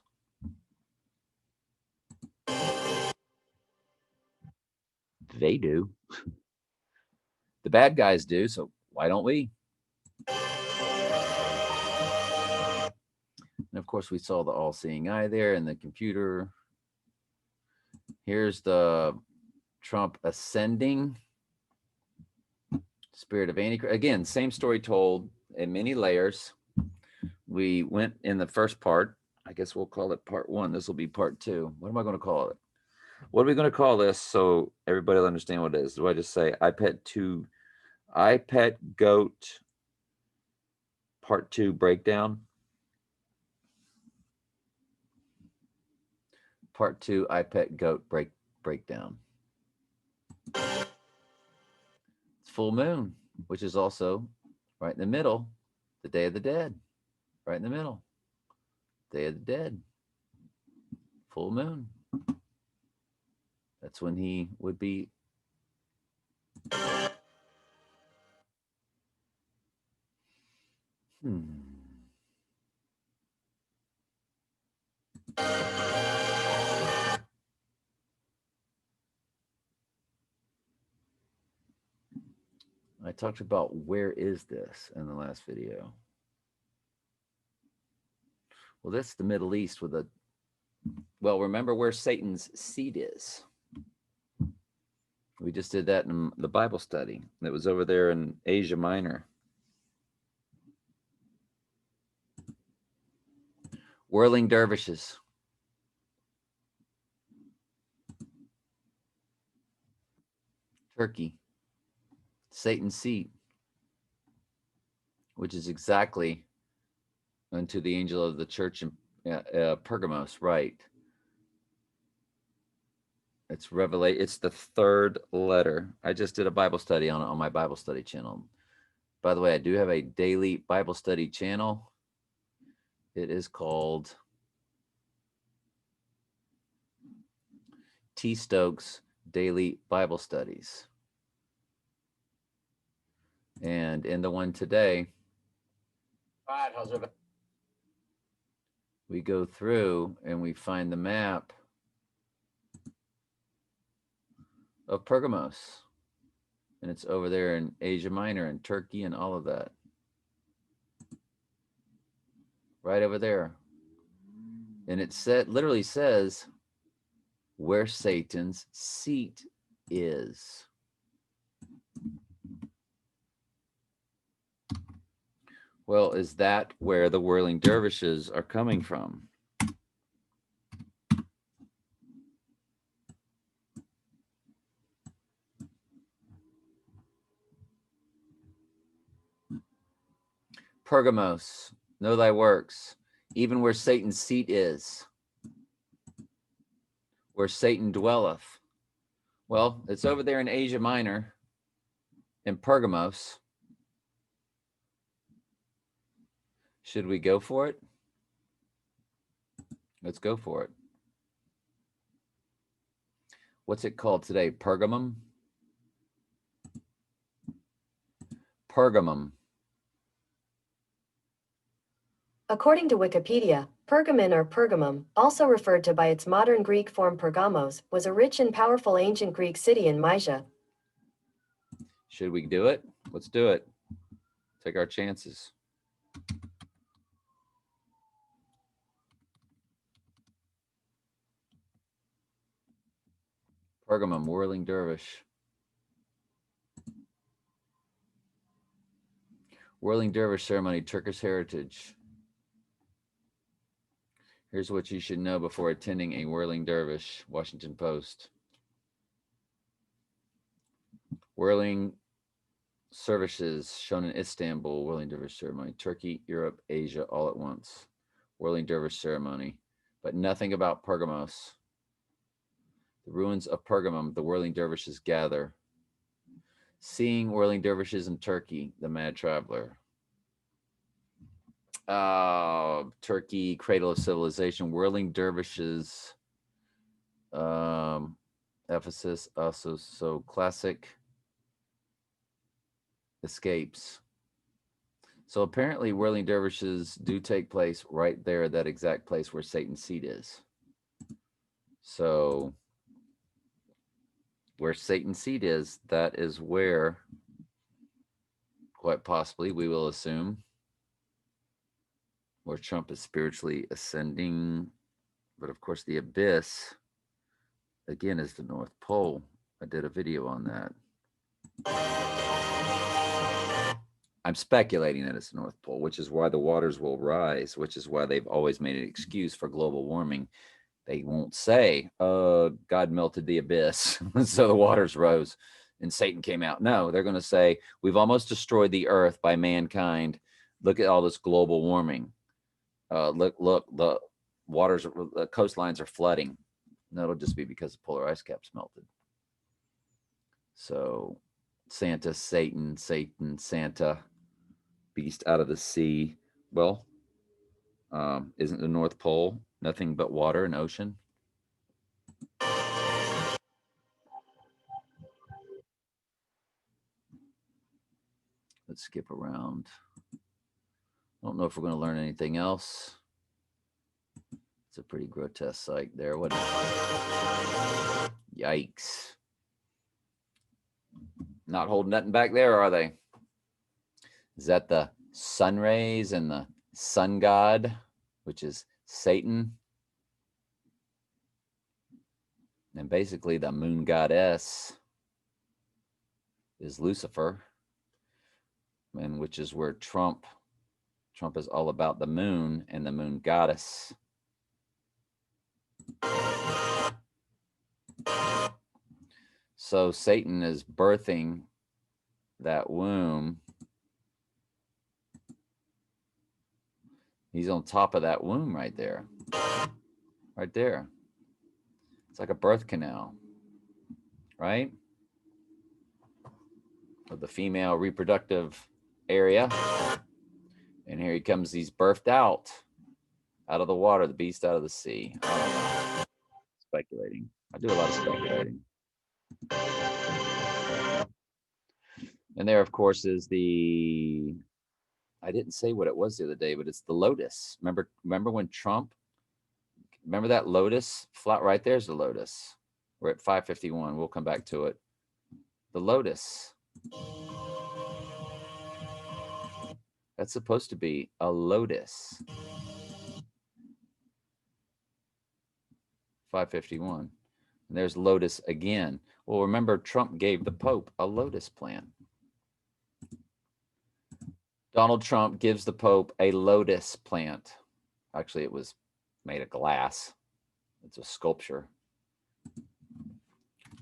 They do. The bad guys do, so why don't we? And of course, we saw the all-seeing eye there in the computer. Here's the Trump ascending. Spirit of Antichrist. Again, same story told in many layers. We went in the first part. I guess we'll call it part one. This will be part two. What am I going to call it? What are we going to call this so everybody will understand what it is? Do I just say I Pet Goat Part 2 Breakdown? Part 2 I Pet Goat Breakdown. It's full moon, which is also right in the middle, the Day of the Dead. Right in the middle, Day of the Dead. Full moon. That's when he would be. I talked about where is this in the last video. Well, that's the Middle East with a, well, remember where Satan's seat is. We just did that in the Bible study. It was over there in Asia Minor. Whirling dervishes. Turkey. Satan's seat, which is exactly unto the angel of the church in Pergamos, right? It's Revelation. It's the third letter. I just did a Bible study on it on my Bible study channel. By the way, I do have a daily Bible study channel. It is called T. Stokes Daily Bible Studies. And in the one today, we go through and we find the map of Pergamos. And it's over there in Asia Minor and Turkey and all of that. Right over there. And it literally says where Satan's seat is. Well, is that where the whirling dervishes are coming from? Pergamos, know thy works, even where Satan's seat is, where Satan dwelleth. Well, it's over there in Asia Minor, in Pergamos. Should we go for it? Let's go for it. What's it called today? Pergamum? Pergamum. According to Wikipedia, Pergamon or Pergamum, also referred to by its modern Greek form Pergamos, was a rich and powerful ancient Greek city in Mysia. Should we do it? Let's do it. Take our chances. Pergamum, whirling dervish. Whirling dervish ceremony, Turkish heritage. Here's what you should know before attending a whirling dervish. Washington Post. Whirling services shown in Istanbul, whirling dervish ceremony. Turkey, Europe, Asia, all at once. Whirling dervish ceremony, but nothing about Pergamos. The ruins of Pergamum, the whirling dervishes gather. Seeing whirling dervishes in Turkey, the mad traveler. Turkey, cradle of civilization, whirling dervishes. Ephesus, also so classic escapes. So apparently whirling dervishes do take place right there, that exact place where Satan's seat is. So where Satan's seat is, that is where, quite possibly, we will assume, where Trump is spiritually ascending. But of course, the abyss, again, is the North Pole. I did a video on that. I'm speculating that it's the North Pole, which is why the waters will rise, which is why they've always made an excuse for global warming. They won't say, God melted the abyss, so the waters rose and Satan came out. No, they're going to say, we've almost destroyed the earth by mankind. Look at all this global warming. Look, the waters, the coastlines are flooding. And that'll just be because the polar ice caps melted. So Santa, Satan, Santa, beast out of the sea. Well, isn't the North Pole nothing but water and ocean? Let's skip around. I don't know if we're going to learn anything else. It's a pretty grotesque sight there. What? Yikes. Not holding nothing back there, are they? Is that the sun rays and the sun god, which is Satan? And basically the moon goddess is Lucifer, and which is where Trump is all about the moon and the moon goddess. So Satan is birthing that womb. He's on top of that womb right there. Right there. It's like a birth canal, right? Of the female reproductive area. And here he comes. He's birthed out of the water, the beast out of the sea. I don't know. Speculating. I do a lot of speculating. And there, of course, is the, I didn't say what it was the other day, but it's the lotus. Remember when Trump, remember that lotus? Flat right there's the lotus. We're at 551. We'll come back to it. The lotus. That's supposed to be a lotus. 551. And there's lotus again. Well, remember, Trump gave the Pope a lotus plant. Donald Trump gives the Pope a lotus plant. Actually, it was made of glass. It's a sculpture.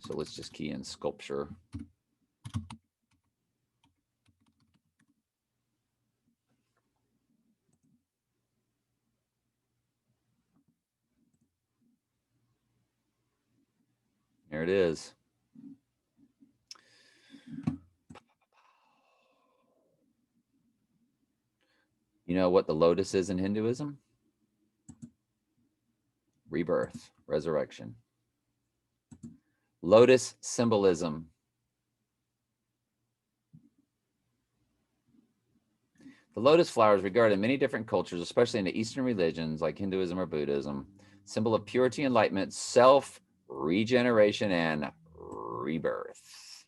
So let's just key in sculpture. There it is. You know what the lotus is in Hinduism? rebirth, resurrection. Lotus symbolism. The lotus flower is regarded in many different cultures, especially in the Eastern religions like Hinduism or Buddhism, symbol of purity, enlightenment, self-regeneration, and rebirth.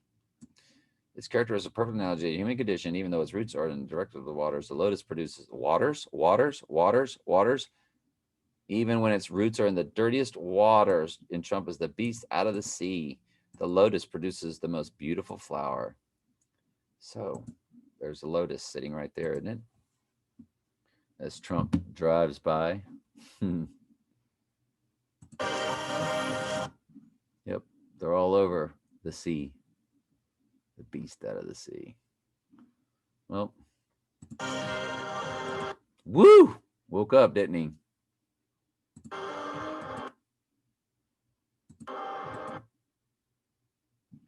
Its character is a perfect analogy of the human condition, even though its roots are in the direction of the waters. The lotus produces waters. Even when its roots are in the dirtiest waters, and Trump is the beast out of the sea. The lotus produces the most beautiful flower. So there's a lotus sitting right there, isn't it? As Trump drives by. Yep, they're all over the sea. The beast out of the sea. Well, woo! Woke up, didn't he?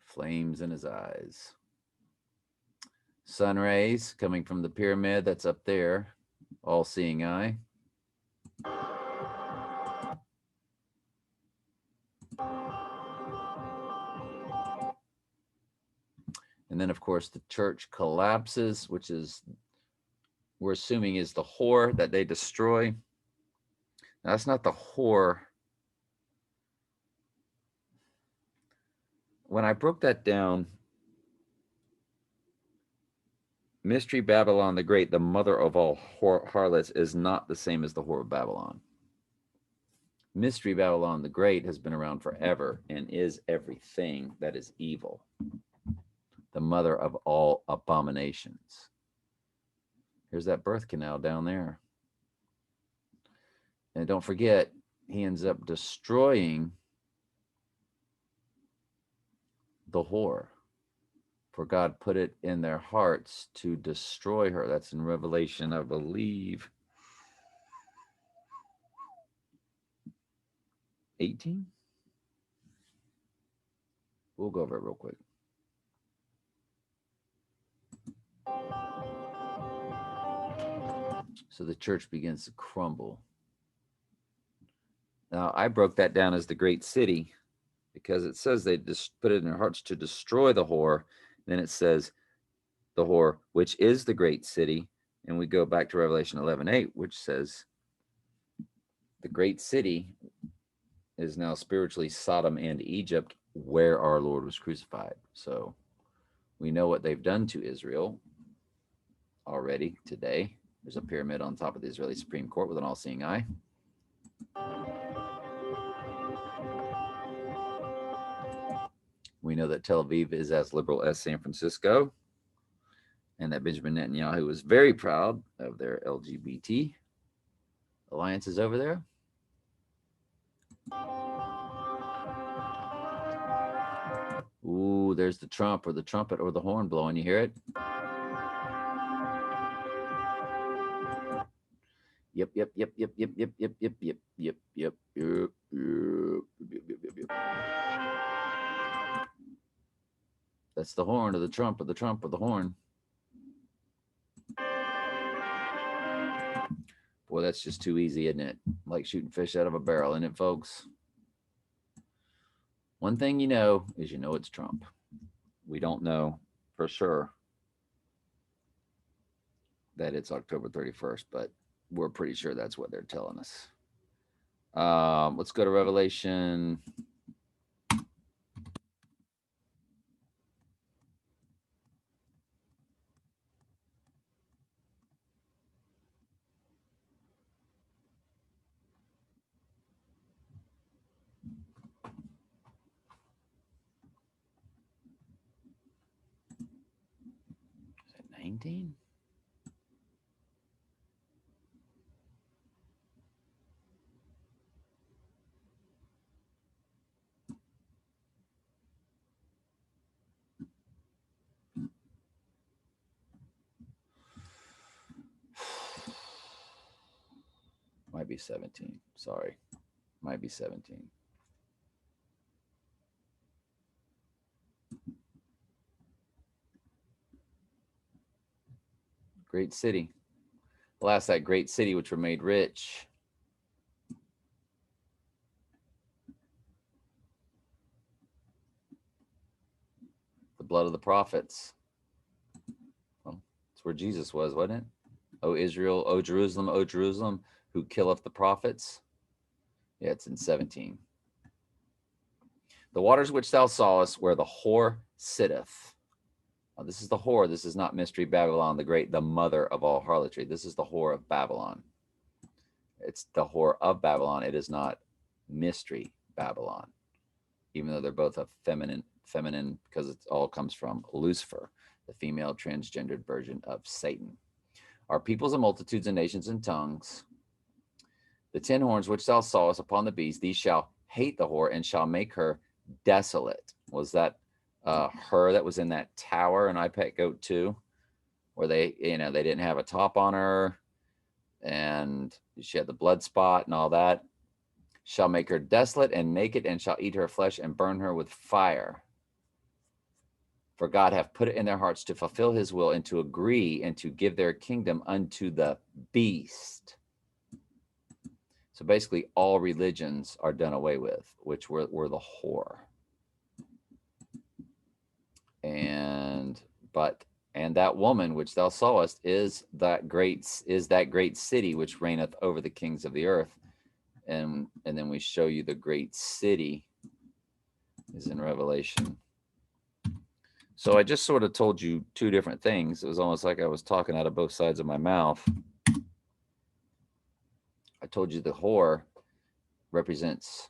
Flames in his eyes. Sun rays coming from the pyramid that's up there. All-seeing eye. And then, of course, the church collapses, which is, we're assuming, is the whore that they destroy. Now, that's not the whore. When I broke that down, Mystery Babylon the Great, the mother of all harlots, is not the same as the whore of Babylon. Mystery Babylon the Great has been around forever and is everything that is evil. The mother of all abominations. Here's that birth canal down there. And don't forget, he ends up destroying the whore. For God put it in their hearts to destroy her. That's in Revelation, I believe, 18. We'll go over it real quick. So the church begins to crumble. Now, I broke that down as the great city because it says they just put it in their hearts to destroy the whore. Then it says the whore, which is the great city. And we go back to Revelation 11:8, which says the great city is now spiritually Sodom and Egypt, where our Lord was crucified. So we know what they've done to Israel already today. There's a pyramid on top of the Israeli Supreme Court with an all-seeing eye. We know that Tel Aviv is as liberal as San Francisco, and that Benjamin Netanyahu is very proud of their LGBT alliances over there. Ooh, there's the trump or the trumpet or the horn blowing. You hear it? Yep. That's the horn or the trump or the trump or the horn. Boy, that's just too easy, isn't it? Like shooting fish out of a barrel, isn't it, folks? One thing you know is you know it's Trump. We don't know for sure that it's October 31st, but we're pretty sure that's what they're telling us. Let's go to Revelation. Is it 19? Might be 17. Sorry. Might be 17. Great city. Alas, that great city which were made rich. blood of the prophets. Well, that's where Jesus was, wasn't it? O Israel, O Jerusalem, who killeth the prophets. Yeah, it's in 17. The waters which thou sawest, where the whore sitteth. Now, this is the whore. This is not Mystery Babylon the Great, the mother of all harlotry. This is the whore of Babylon. It's the whore of Babylon. It is not Mystery Babylon, even though they're both a feminine, because it all comes from Lucifer, the female transgendered version of Satan. Our peoples and multitudes and nations and tongues. The 10 horns which thou sawest upon the beast, these shall hate the whore and shall make her desolate. Was that her that was in that tower in Pet Goat 2, where they didn't have a top on her and she had the blood spot and all that? Shall make her desolate and naked, and shall eat her flesh and burn her with fire. For God hath put it in their hearts to fulfill his will and to agree and to give their kingdom unto the beast. So basically all religions are done away with, which were the whore. And that woman which thou sawest is that great city which reigneth over the kings of the earth. And then we show you the great city is in Revelation. So I just sort of told you two different things. It was almost like I was talking out of both sides of my mouth. I told you the whore represents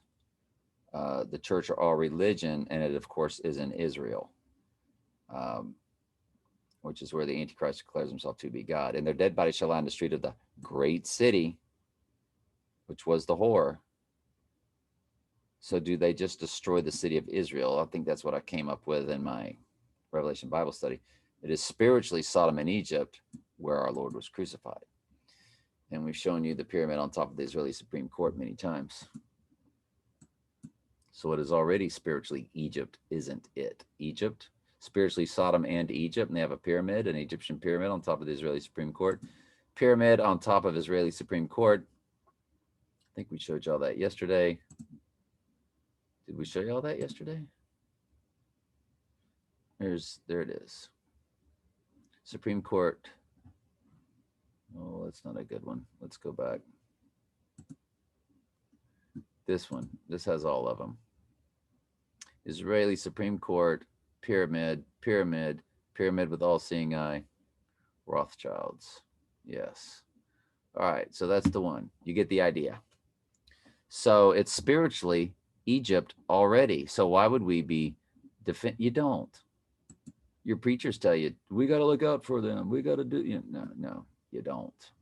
the church or all religion, and it, of course, is in Israel, which is where the Antichrist declares himself to be God. And their dead bodies shall lie in the street of the great city, which was the whore. So do they just destroy the city of Israel? I think that's what I came up with in my Revelation Bible study. It is spiritually Sodom and Egypt, where our Lord was crucified. And we've shown you the pyramid on top of the Israeli Supreme Court many times. So it is already spiritually Egypt, isn't it? Egypt, spiritually Sodom and Egypt, and they have a pyramid, an Egyptian pyramid on top of the Israeli Supreme Court. Pyramid on top of Israeli Supreme Court. I think we showed y'all that yesterday. Did we show y'all that yesterday? There it is. Supreme Court. Oh, that's not a good one. Let's go back. This one. This has all of them. Israeli Supreme Court, pyramid with all-seeing eye, Rothschilds. Yes. All right, so that's the one. You get the idea. So it's spiritually Egypt already. So why would we be you don't. Your preachers tell you, we got to look out for them. We got to do, no, you don't.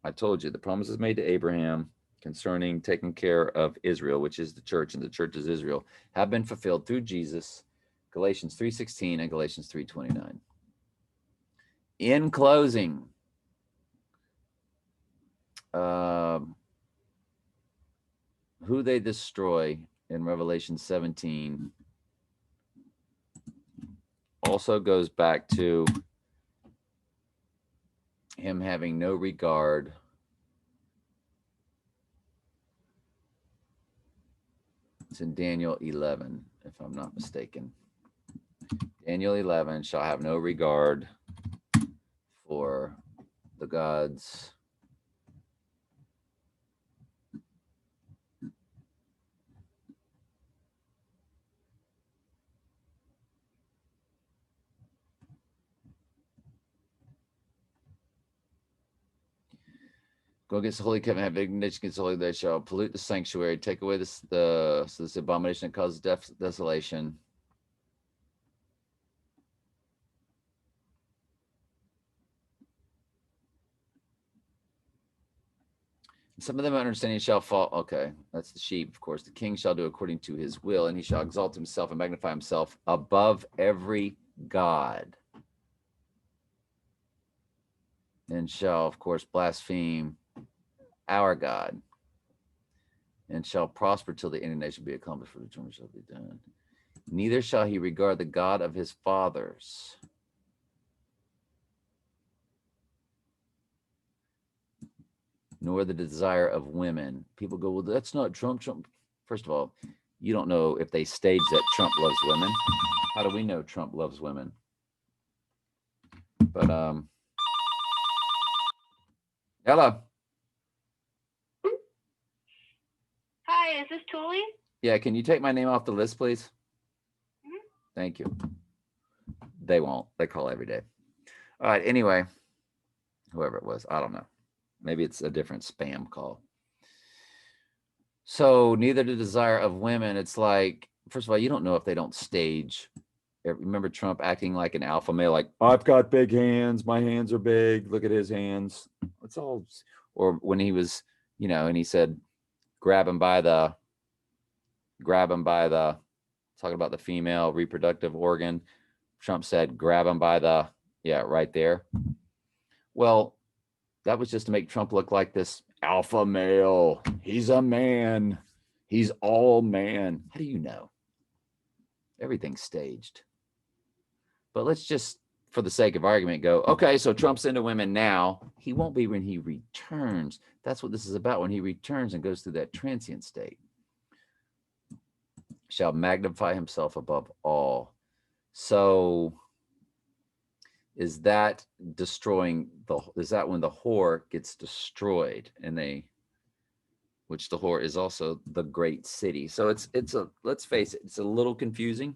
I told you the promises made to Abraham concerning taking care of Israel, which is the church, and the church is Israel, have been fulfilled through Jesus, Galatians 3:16 and Galatians 3:29. In closing, who they destroy in Revelation 17 also goes back to him having no regard it's in Daniel 11, if I'm not mistaken. Daniel 11 shall have no regard for the gods go against the holy covenant, have indignation against the holy, they shall pollute the sanctuary, take away this abomination that causes desolation. Some of them understanding shall fall. Okay, that's the sheep, of course. The king shall do according to his will, and he shall exalt himself and magnify himself above every god. And shall, of course, blaspheme our God, and shall prosper till the indignation be accomplished, for the term shall be done. Neither shall he regard the God of his fathers, nor the desire of women. People go, well, that's not Trump. First of all, you don't know if they staged that Trump loves women. How do we know Trump loves women? But hello. Hi, is this Tuli? Yeah, can you take my name off the list, please? Mhm. Thank you. They won't. They call every day. All right. Anyway, whoever it was, I don't know. Maybe it's a different spam call. So neither the desire of women. It's like, first of all, you don't know if they don't stage. Remember Trump acting like an alpha male, like, I've got big hands. My hands are big. Look at his hands. It's all, or when he was, and he said, grab him by the, talking about the female reproductive organ. Trump said, grab him by the, right there. Well, that was just to make Trump look like this alpha male. He's a man. He's all man. How do you know? Everything's staged. But let's just, for the sake of argument, go, okay, so Trump's into women now. He won't be when he returns. That's what this is about. When he returns and goes through that transient state. Shall magnify himself above all. So is that destroying is that when the whore gets destroyed and which the whore is also the great city. So it's let's face it, it's a little confusing.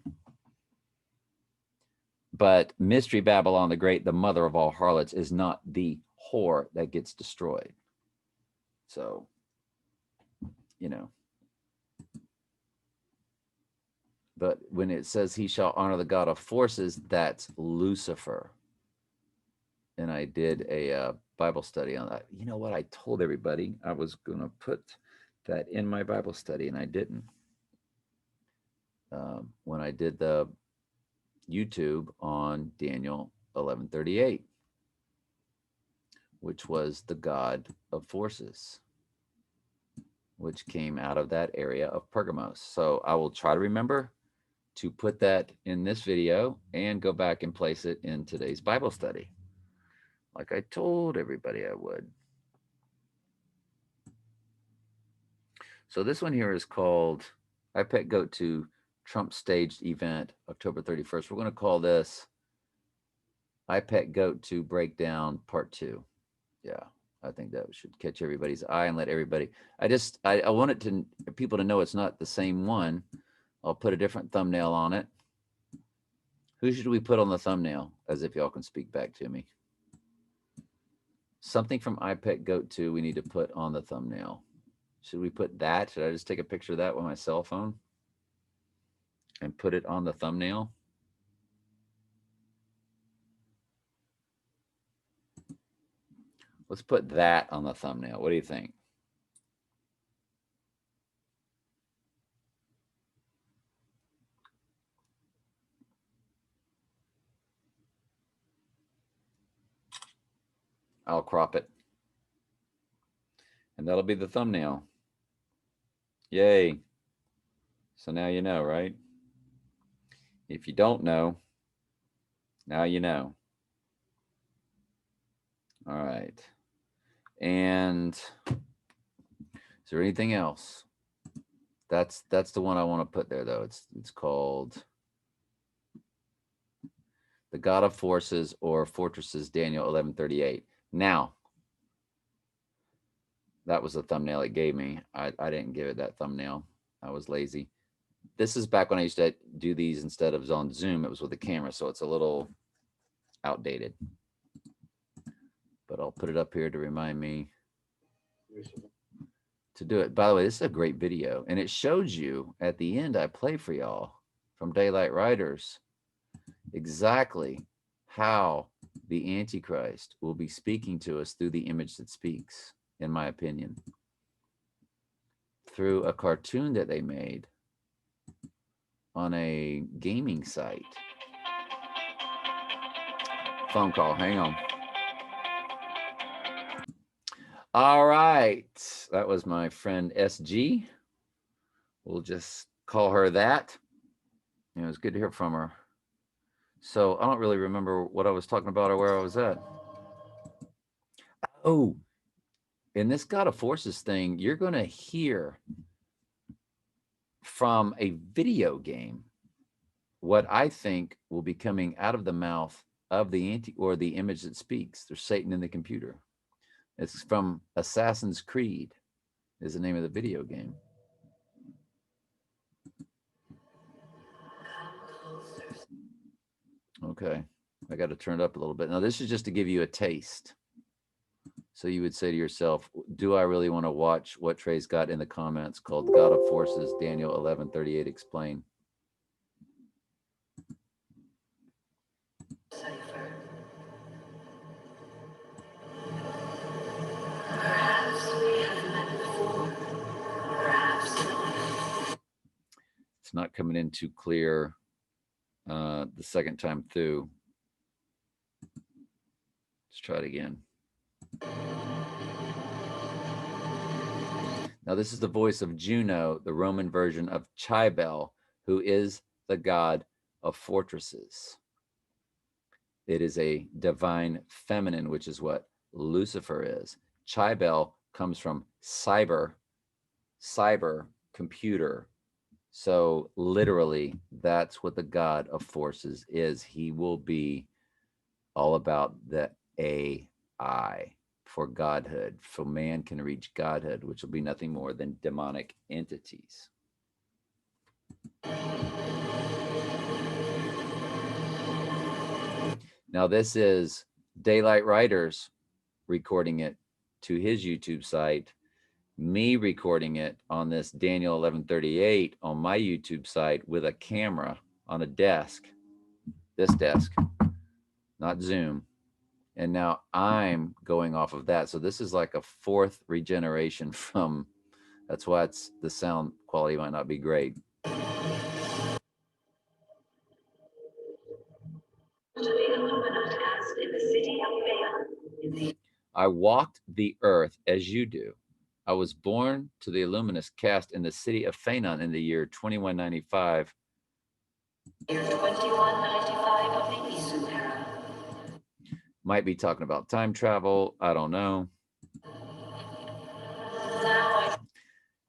But Mystery Babylon the Great, the mother of all harlots, is not the whore that gets destroyed. So, but when it says he shall honor the God of forces, that's Lucifer. And I did a Bible study on that. You know what? I told everybody I was going to put that in my Bible study, and I didn't. When I did the YouTube on Daniel 11:38, which was the God of forces, which came out of that area of Pergamos. So I will try to remember to put that in this video and go back and place it in today's Bible study, like I told everybody I would. So this one here is called I Pet Goat to Trump Staged Event, October 31st. We're going to call this I Pet Goat to Breakdown Part 2. Yeah, I think that should catch everybody's eye and let everybody. I wanted people to know it's not the same one. I'll put a different thumbnail on it. Who should we put on the thumbnail? As if y'all can speak back to me. Something from I Pet Goat 2 we need to put on the thumbnail. Should we put that? Should I just take a picture of that with my cell phone and put it on the thumbnail? Let's put that on the thumbnail. What do you think? I'll crop it. And that'll be the thumbnail. Yay. So now you know, right? If you don't know, now you know. All right. And is there anything else? That's the one I want to put there, though. It's called The God of Forces or Fortresses, Daniel 11:38. Now, that was the thumbnail it gave me. I didn't give it that thumbnail. I was lazy. This is back when I used to do these instead of on Zoom. It was with a camera, so it's a little outdated. But I'll put it up here to remind me to do it. By the way, this is a great video. And it shows you at the end, I play for y'all from Daylight Riders exactly how the Antichrist will be speaking to us through the image that speaks, in my opinion, through a cartoon that they made on a gaming site. Phone call, hang on. All right, that was my friend SG. We'll just call her that. It was good to hear from her. So I don't really remember what I was talking about or where I was at. Oh, in this God of Forces thing, you're going to hear from a video game what I think will be coming out of the mouth of the the image that speaks. There's Satan in the computer. It's from Assassin's Creed, is the name of the video game. Okay, I got to turn it up a little bit. Now, this is just to give you a taste. So you would say to yourself, do I really want to watch what Trey's got in the comments called God of Forces, Daniel 11:38 explain? Cipher. Perhaps we have met before. Perhaps not. It's not coming in too clear the second time through. Let's try it again. Now, this is the voice of Juno, the Roman version of Cybele, who is the god of fortresses. It is a divine feminine, which is what Lucifer is. Cybele comes from cyber, computer. So literally, that's what the god of forces is. He will be all about the AI for godhood, for man can reach godhood, which will be nothing more than demonic entities. Now, this is Daylight Writers recording it to his YouTube site, me recording it on this Daniel 11:38 on my YouTube site with a camera on a desk, this desk, not Zoom. And now I'm going off of that. So this is like a fourth regeneration from, that's why the sound quality might not be great. I walked the earth as you do. I was born to the Illuminous cast in the city of Phanon in the year 2195. Year 2195 of the Isu era. Might be talking about time travel. I don't know.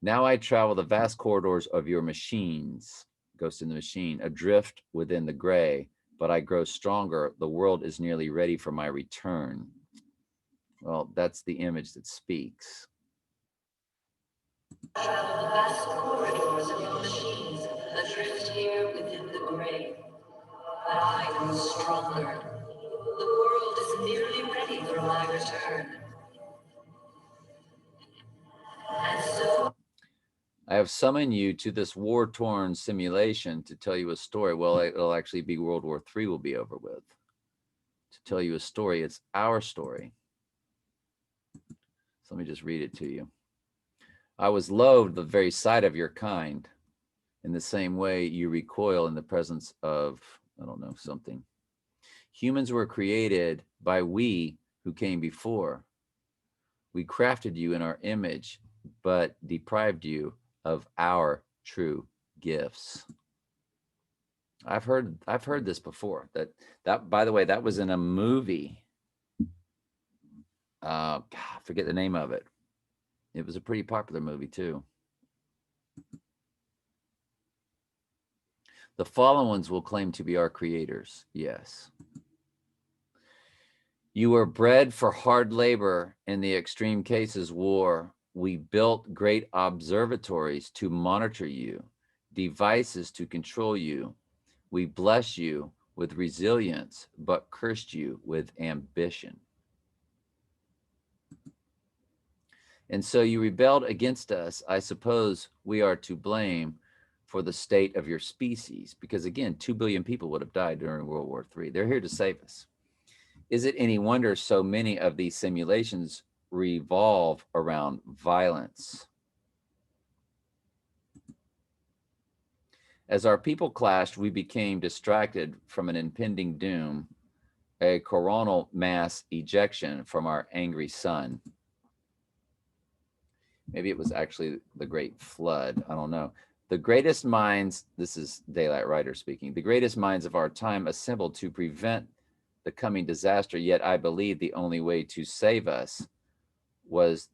Now I travel the vast corridors of your machines, Ghost in the Machine, adrift within the gray, but I grow stronger. The world is nearly ready for my return. Well, that's the image that speaks. Travel the vast corridors of your machines, adrift here within the gray, but I grow stronger. The world is nearly ready for my return. And so I have summoned you to this war-torn simulation to tell you a story. Well, it'll actually be World War III will be over with. To tell you a story, it's our story. So let me just read it to you. I was loathed the very sight of your kind. In the same way you recoil in the presence of, I don't know, something. Humans were created by we who came before. We crafted you in our image, but deprived you of our true gifts. I've heard this before. That by the way, that was in a movie. God, I forget the name of it. It was a pretty popular movie too. The fallen ones will claim to be our creators. Yes. You were bred for hard labor, in the extreme cases, war. We built great observatories to monitor you, devices to control you. We bless you with resilience, but cursed you with ambition. And so you rebelled against us. I suppose we are to blame for the state of your species, because again, 2 billion people would have died during World War III. They're here to save us. Is it any wonder so many of these simulations revolve around violence? As our people clashed, we became distracted from an impending doom, a coronal mass ejection from our angry sun. Maybe it was actually the Great Flood. I don't know. The greatest minds, this is Daylight Writer speaking, the greatest minds of our time assembled to prevent the coming disaster, yet I believe the only way to save us was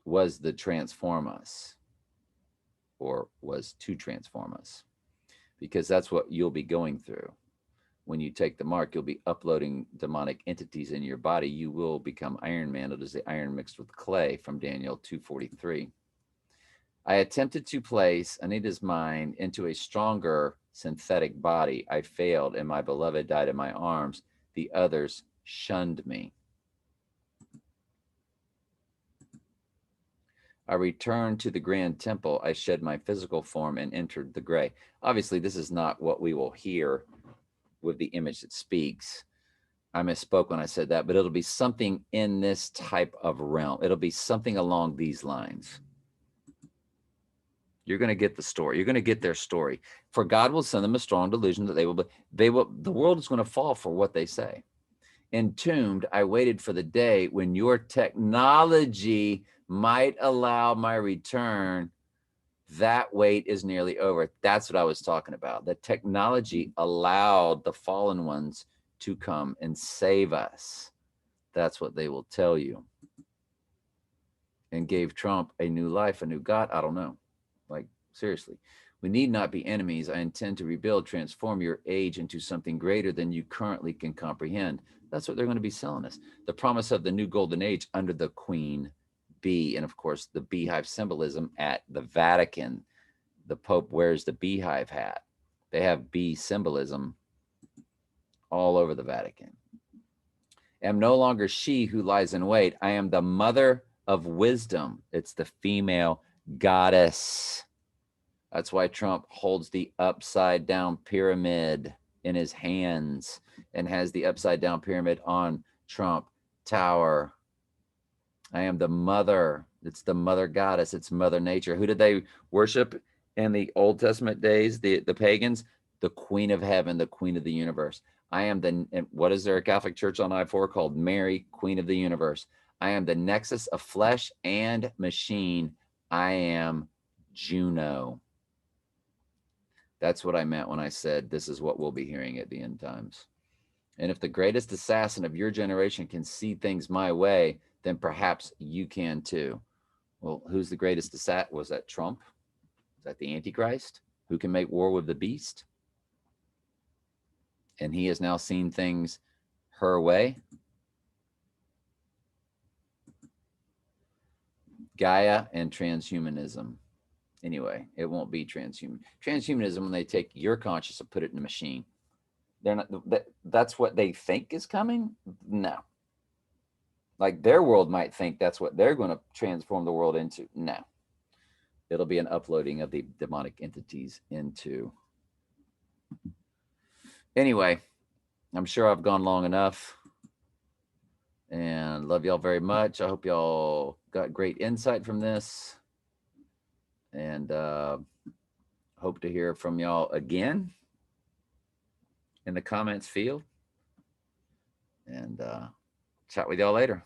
to transform us. because that's what you'll be going through. When you take the mark, you'll be uploading demonic entities in your body. You will become Iron Man. It is the iron mixed with clay from Daniel 2:43. I attempted to place Anita's mind into a stronger synthetic body. I failed, and my beloved died in my arms. The others shunned me. I returned to the grand temple. I shed my physical form and entered the gray. Obviously, this is not what we will hear with the image that speaks. I misspoke when I said that, but it'll be something in this type of realm. It'll be something along these lines. You're going to get the story. You're going to get their story. For God will send them a strong delusion that the world is going to fall for what they say. Entombed, I waited for the day when your technology might allow my return. That wait is nearly over. That's what I was talking about. The technology allowed the fallen ones to come and save us. That's what they will tell you. And gave Trump a new life, a new God. I don't know. Like, seriously. We need not be enemies. I intend to rebuild, transform your age into something greater than you currently can comprehend. That's what they're going to be selling us. The promise of the new golden age under the Queen Bee. And of course, the beehive symbolism at the Vatican. The Pope wears the beehive hat. They have bee symbolism all over the Vatican. Am no longer she who lies in wait. I am the mother of wisdom. It's the female goddess. That's why Trump holds the upside down pyramid in his hands and has the upside down pyramid on Trump Tower. I am the mother. It's the mother goddess. It's Mother Nature. Who did they worship in the Old Testament days? The pagans? The Queen of Heaven, the Queen of the Universe. I am what is there a Catholic church on I-4 called Mary, Queen of the Universe? I am the nexus of flesh and machine. I am Juno. That's what I meant when I said this is what we'll be hearing at the end times. And if the greatest assassin of your generation can see things my way, then perhaps you can too. Well, who's the greatest assassin? Was that Trump? Is that the Antichrist? Who can make war with the beast? And he has now seen things her way. Gaia and transhumanism. Anyway, it won't be transhuman. Transhumanism, when they take your conscious and put it in a machine, they're not. That's what they think is coming. No. Like their world might think that's what they're going to transform the world into. No. It'll be an uploading of the demonic entities into. Anyway, I'm sure I've gone long enough. And love y'all very much. I hope y'all got great insight from this. And hope to hear from y'all again in the comments field. And chat with y'all later.